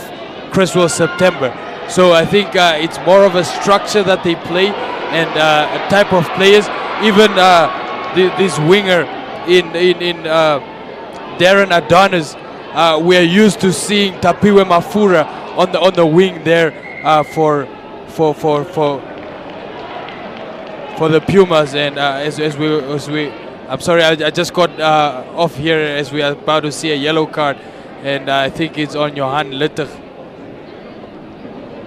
Criswell September. So I think it's more of a structure that they play, and a type of players. Even this winger in Darren Adonis, we are used to seeing Tapiwe Mafura on the wing there for the Pumas, and as we I'm sorry, I just got off here as we are about to see a yellow card, and I think it's on Johan Littig.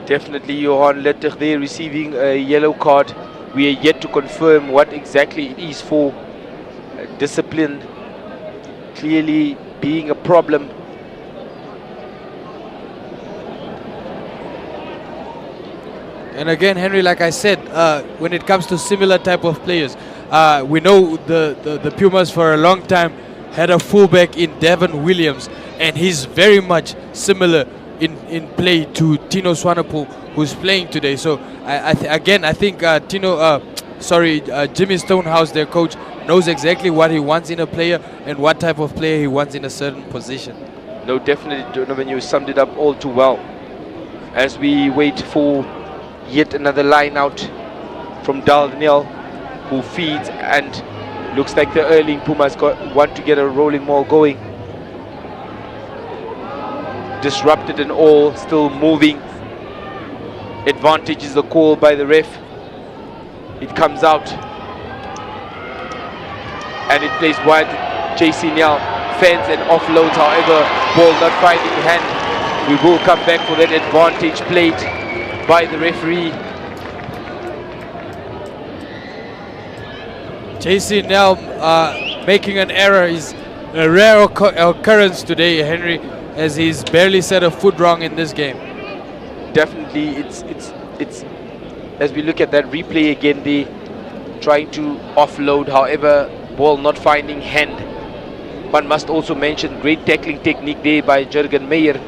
Definitely Johan Littig there receiving a yellow card. We are yet to confirm what exactly it is for. Discipline clearly being a problem. And again, Henry, like I said, when it comes to similar type of players, we know the Pumas for a long time had a fullback in Devon Williams, and he's very much similar in play to Tino Swanepoel, who's playing today. So I think Jimmy Stonehouse, their coach, knows exactly what he wants in a player and what type of player he wants in a certain position. No, definitely, Donovan, you summed it up all too well. As we wait for yet another line out from Daniel, who feeds, and looks like the Erling Pumas want to get a rolling ball going. Disrupted and all, still moving. Advantage is the call by the ref. It comes out and it plays wide. JC Nyal fends and offloads, however, ball not finding hand. We will come back for that advantage played by the referee. JC now making an error is a rare occurrence today, Henry, as he's barely set a foot wrong in this game. Definitely, it's as we look at that replay again, they trying to offload, however, ball not finding hand. One must also mention great tackling technique there by Jurgen Meyer.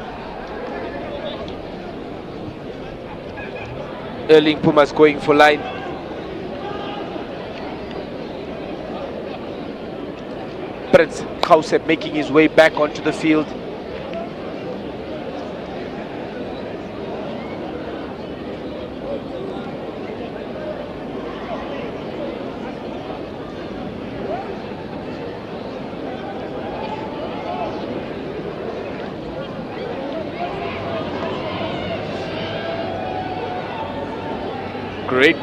Erling Pumas going for line. Prince Kausep making his way back onto the field.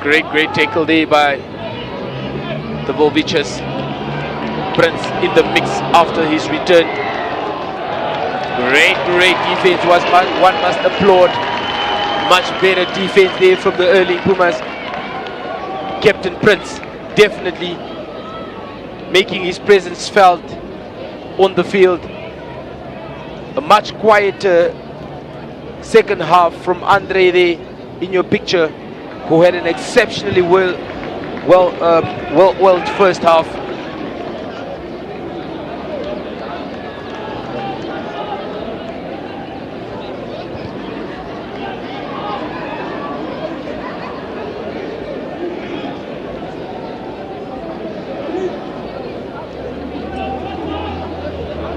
Great tackle there by the Velviches. Prince in the mix after his return. Great defense, one must applaud. Much better defense there from the Erling Pumas. Captain Prince definitely making his presence felt on the field. A much quieter second half from Andre there in your picture, who had an exceptionally well-oiled first half.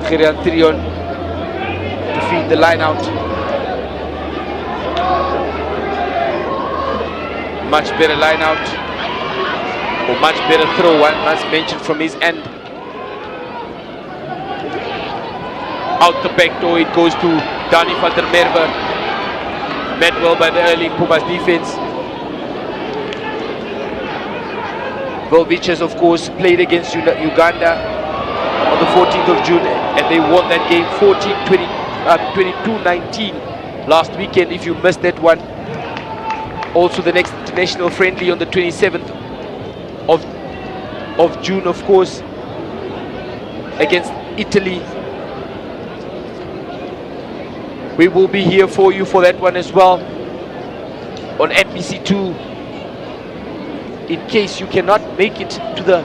Gerian Trion to feed the line out. Much better line out, or much better throw, one must mention, from his end. Out the back door it goes to Dani van der Merwe. Met well by the early Pumas defense. Velviches, of course, played against Uganda on the 14th of June, and they won that game 22-19 last weekend, if you missed that one. Also the next international friendly on the 27th of June, of course, against Italy. We will be here for you for that one as well on NBC2. In case you cannot make it to the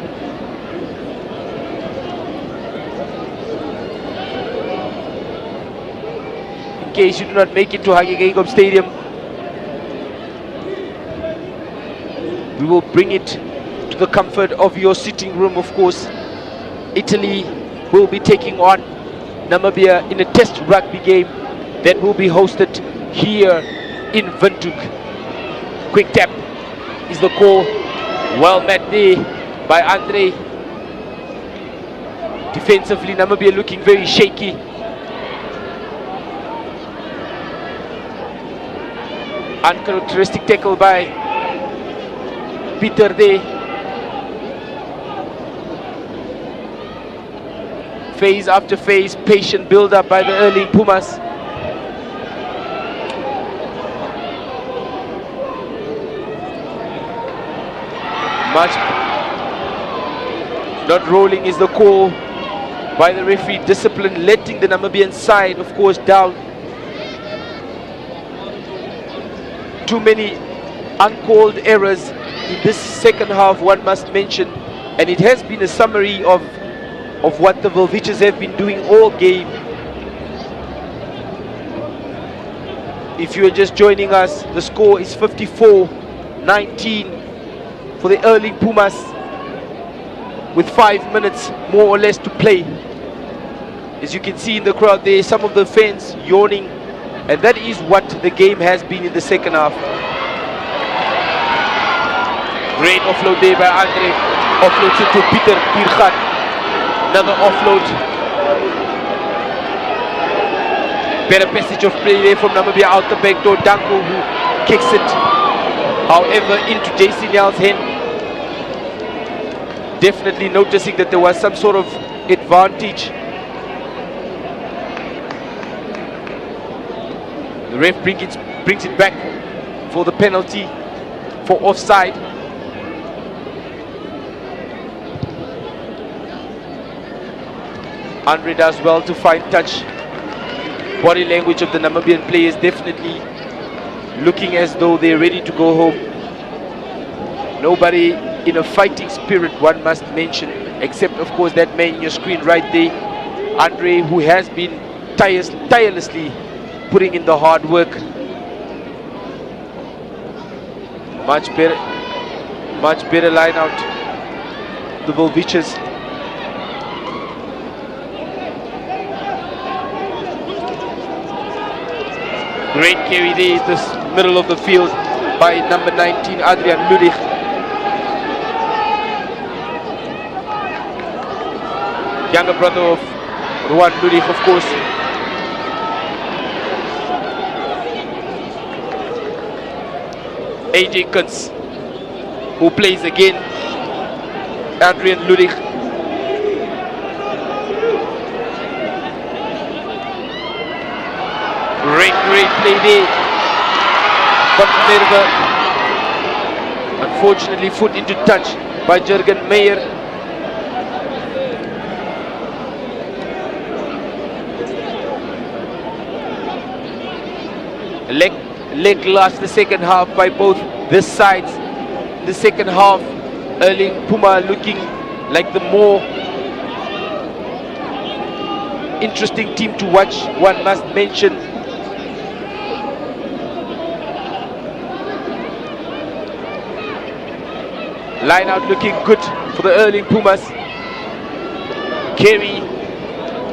do not make it to Hage Geingob Stadium, we will bring it to the comfort of your sitting room, of course. Italy will be taking on Namibia in a test rugby game that will be hosted here in Windhoek. Quick tap is the call. Well met there by Andre. Defensively, Namibia looking very shaky. Uncharacteristic tackle by Peter there. Phase after phase, patient build-up by the early Pumas. Much not rolling is the call by the referee. Discipline, letting the Namibian side, of course, down. Too many uncalled errors in this second half, one must mention, and it has been a summary of what the Velviches have been doing all game. If you are just joining us, the score is 54-19 for the early Pumas, with 5 minutes more or less to play. As you can see in the crowd there, some of the fans yawning, and that is what the game has been in the second half. Great offload there by Andre. Offloads it to Peter Pirgat. Another offload. Better passage of play there from Namibia out the back door. Danko, who kicks it, however, into JC Nyal's hand. Definitely noticing that there was some sort of advantage. The ref brings it back for the penalty for offside. Andre does well to find touch. Body language of the Namibian players definitely looking as though they're ready to go home. Nobody in a fighting spirit, one must mention, except of course that man in your screen right there, Andre, who has been tirelessly putting in the hard work. Much better line out, the Velviches. Great carry there in this middle of the field by number 19, Adrian Ludwig. Younger brother of Ruan Ludwig, of course. AJ Kuntz, who plays again. Adrian Ludwig. Great play there. But unfortunately, foot into touch by Jurgen Meyer. Leg last the second half by both these sides. The second half, Erling Puma looking like the more interesting team to watch, one must mention. Line out looking good for the Erling Pumas. Carry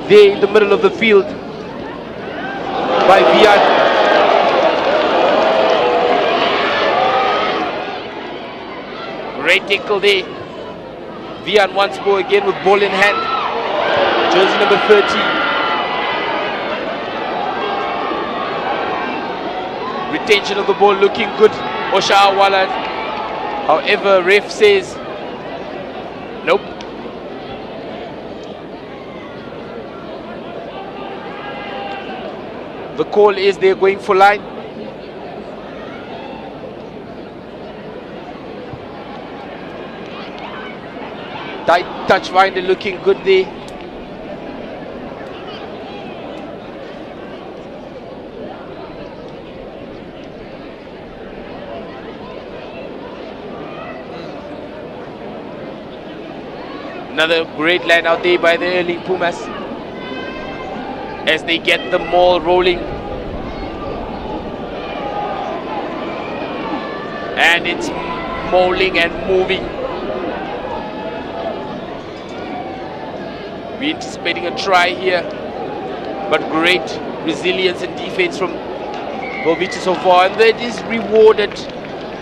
there in the middle of the field by Vian. Great tackle there. Vian once more again with ball in hand. Jersey number 30. Retention of the ball looking good. Osha Awala. However, ref says nope. The call is they're going for line. Tight touch finder looking good there. Another great line out there by the early Pumas as they get the ball rolling. And it's mauling and moving. We're anticipating a try here, but great resilience and defense from Velviches so far, and that is rewarded.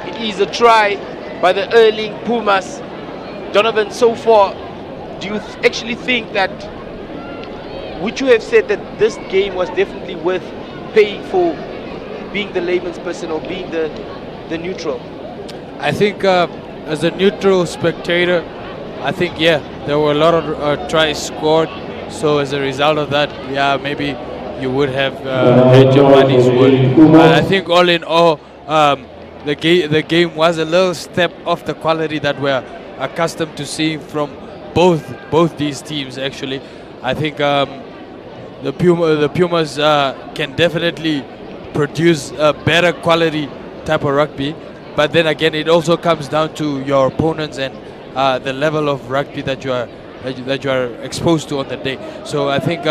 It is a try by the early Pumas. Donovan, so far, do you actually think that, would you have said that this game was definitely worth paying for, being the layman's person or being the neutral? I think as a neutral spectator, I think, yeah, there were a lot of tries scored. So as a result of that, yeah, maybe you would have had your money's worth. But I think all in all, the game was a little step off the quality that we're accustomed to seeing from both these teams. Actually, I think the Pumas can definitely produce a better quality type of rugby. But then again, it also comes down to your opponents and the level of rugby that you are exposed to on the day. So I think,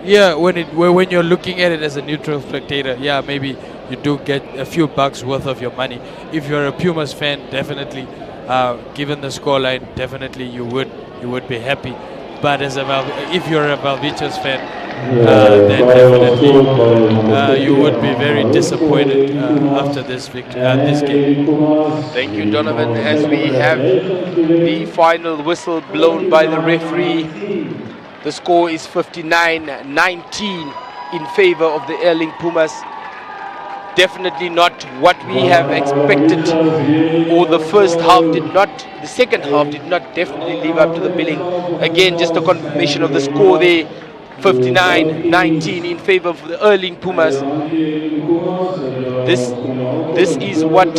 yeah, when you're looking at it as a neutral spectator, yeah, maybe you do get a few bucks worth of your money. If you're a Pumas fan, definitely, given the scoreline, definitely you would be happy. But if you're a Velviches fan, then definitely you would be very disappointed after this game. Thank you, Donovan. As we have the final whistle blown by the referee, the score is 59-19 in favor of the Erling Pumas. Definitely not what we have expected, or the second half did not definitely live up to the billing. Again, just a confirmation of the score there, 59-19 in favor of the Erling Pumas. This is what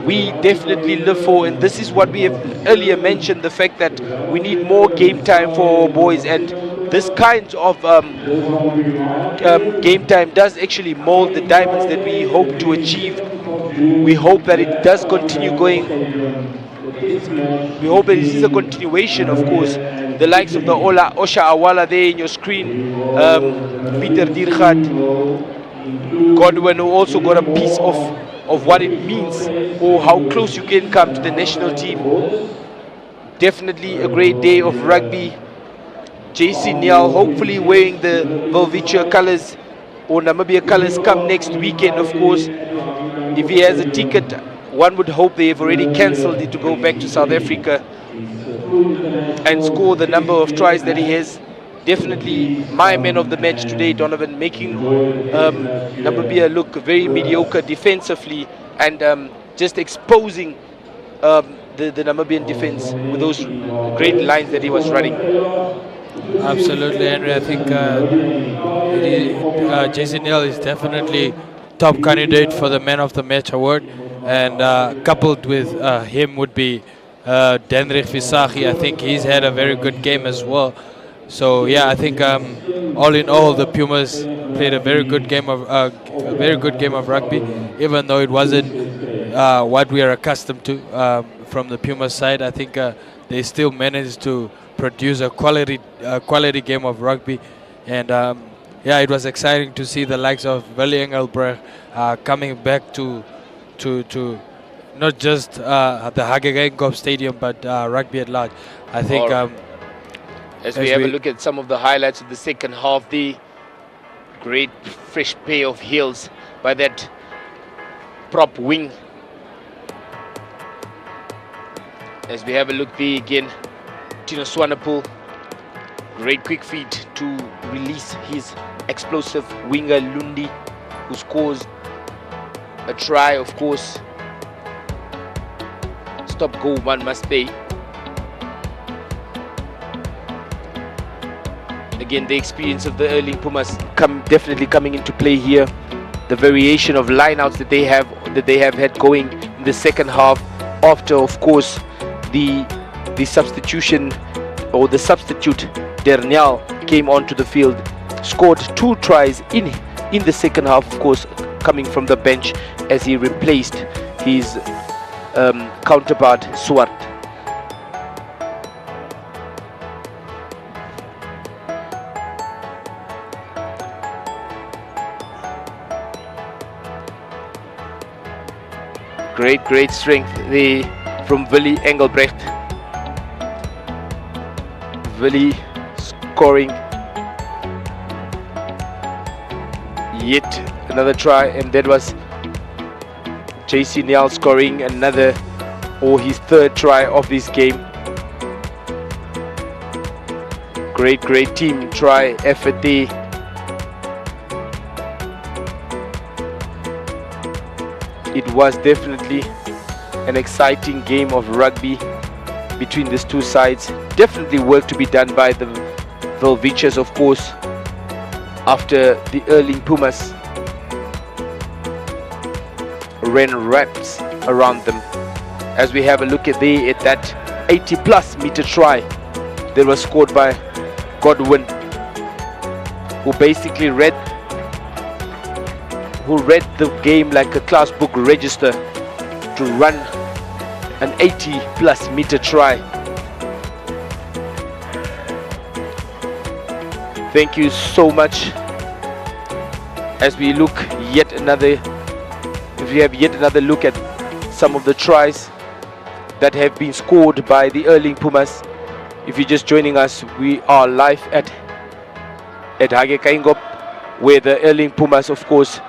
we definitely live for, and this is what we have earlier mentioned, the fact that we need more game time for our boys, and this kind of game time does actually mold the diamonds that we hope to achieve. We hope that it does continue going. We hope that this is a continuation, of course. The likes of the Osha Awala there in your screen, Peter Dirgat, Godwin, who also got a piece of what it means or how close you can come to the national team. Definitely a great day of rugby. JC Nial hopefully wearing the Velviches colours or Namibia colours come next weekend, of course. If he has a ticket, one would hope they have already cancelled it to go back to South Africa and score the number of tries that he has. Definitely my man of the match today, Donovan, making Namibia look very mediocre defensively and just exposing the Namibian defense with those great lines that he was running. Absolutely, Henry. I think Jason Neal is definitely top candidate for the Man of the Match award, and coupled with him would be Denrich Visagie. I think he's had a very good game as well. So yeah, I think all in all, the Pumas played a very good game of rugby, even though it wasn't what we are accustomed to from the Pumas side. I think they still managed to produce a quality game of rugby, and yeah, it was exciting to see the likes of Willie Engelbrecht coming back to not just the Hage Stadium, but rugby at large. I think as we have a look at some of the highlights of the second half, the great fresh pair of heels by that prop wing. As we have a look there again, Tino Swanepoel, great quick feed to release his explosive winger Lundi. who scores a try, of course. Stop goal, one must say. Again, the experience of the Erling Pumas definitely coming into play here. The variation of lineouts that they have had going in the second half, after, of course, the substitution, or the substitute Dernial came onto the field, scored 2 tries in the second half, of course, coming from the bench as he replaced his counterpart Swart. Great strength there from Willie Engelbrecht. Willie scoring yet another try, and that was JC Niall scoring another, or his 3rd try of this game. Great team try effort there. It was definitely an exciting game of rugby between these two sides. Definitely work to be done by the Velviches, of course, after the Erling Pumas ran wraps around them. As we have a look at that 80+ meter try that was scored by Godwin, who basically read the game like a class book register to run an 80+ meter try. Thank you so much. As we look yet another, if we have yet another look at some of the tries that have been scored by the Erling Pumas. If you're just joining us, we are live at Hage Geingob, where the Erling Pumas, of course,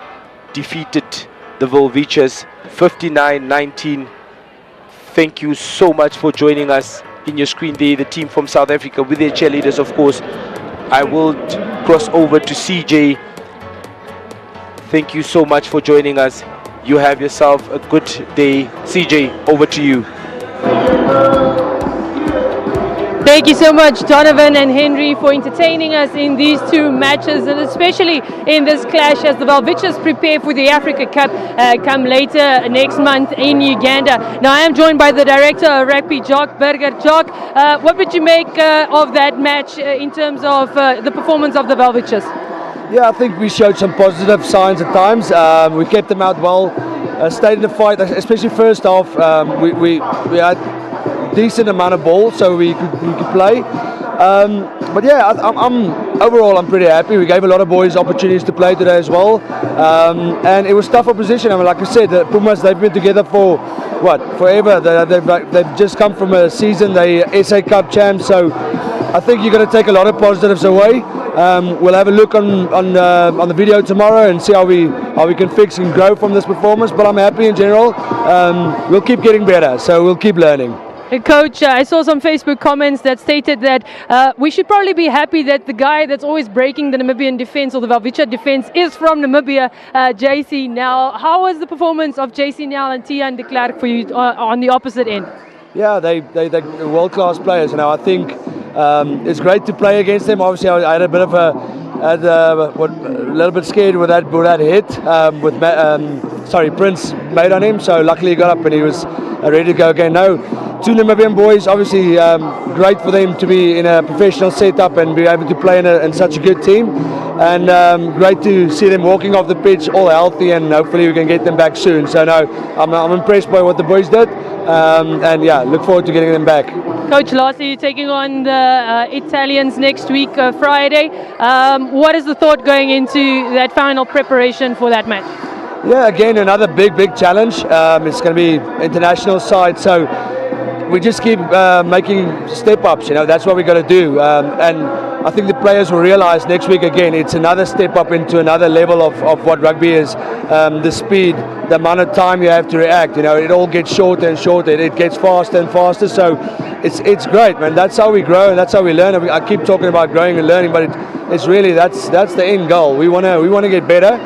defeated the Velviches 59-19. Thank you so much for joining us. In your screen there, the team from South Africa with their cheerleaders, of course. I will cross over to CJ. Thank you so much for joining us. You have yourself a good day. CJ, over to you. Thank you so much, Donovan and Henry, for entertaining us in these 2 matches, and especially in this clash as the Velviches prepare for the Africa Cup come later next month in Uganda. Now, I am joined by the director of rugby, Jock Burger. Jock, what would you make of that match in terms of the performance of the Velviches? Yeah, I think we showed some positive signs at times. We kept them out well, stayed in the fight, especially first half. We had decent amount of ball, so we could play. But yeah, overall I'm pretty happy. We gave a lot of boys opportunities to play today as well, and it was tough opposition. I mean, like I said, the Pumas, they've been together for forever. They've just come from a season, they SA Cup champs. So I think you're going to take a lot of positives away. We'll have a look on the video tomorrow and see how we can fix and grow from this performance. But I'm happy in general. We'll keep getting better, so we'll keep learning. Coach, I saw some Facebook comments that stated that we should probably be happy that the guy that's always breaking the Namibian defence, or the Velvicha defence, is from Namibia, JC Nell. How was the performance of JC Nell and Tian de Klerk for you on the opposite end? Yeah, they're world-class players. You know, I think it's great to play against them. Obviously, I had a bit of a little bit scared with that hit Prince made on him. So luckily he got up and he was ready to go again. No, 2 Namibian boys, obviously great for them to be in a professional setup and be able to play in such a good team. And great to see them walking off the pitch all healthy, and hopefully we can get them back soon. So no, I'm impressed by what the boys did, and yeah, look forward to getting them back. Coach, lastly, you're taking on the Italians next week, Friday. What is the thought going into that final preparation for that match? Yeah, again, another big challenge. It's going to be international side, so we just keep making step-ups. You know, that's what we got to do. And I think the players will realise next week again, it's another step up into another level of what rugby is. The speed, the amount of time you have to react. You know, it all gets shorter and shorter. It gets faster and faster. So it's great, man. That's how we grow and that's how we learn. I keep talking about growing and learning, but it's really that's the end goal. We want to get better.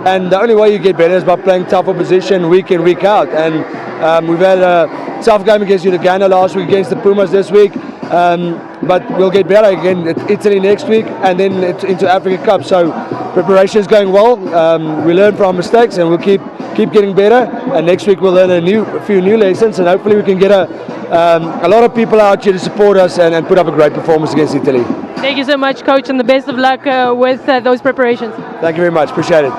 and the only way you get better is by playing tough opposition week in, week out. And we've had a tough game against Uganda last week, against the Pumas this week, but we'll get better again at Italy next week, and then into Africa Cup. So preparation is going well. We learn from our mistakes, and we'll keep getting better. And next week we'll learn a few new lessons, and hopefully we can get a lot of people out here to support us and put up a great performance against Italy. Thank you so much, Coach, and the best of luck with those preparations. Thank you very much. Appreciate it.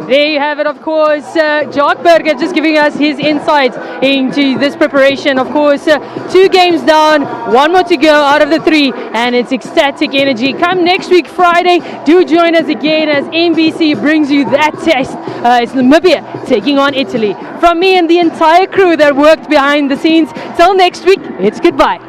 There you have it, of course, Jock Berger just giving us his insights into this preparation. Of course, 2 games down, 1 more to go out of the 3, and it's ecstatic energy. Come next week, Friday, do join us again as NBC brings you that test. It's Namibia taking on Italy. From me and the entire crew that worked behind the scenes, till next week, it's goodbye.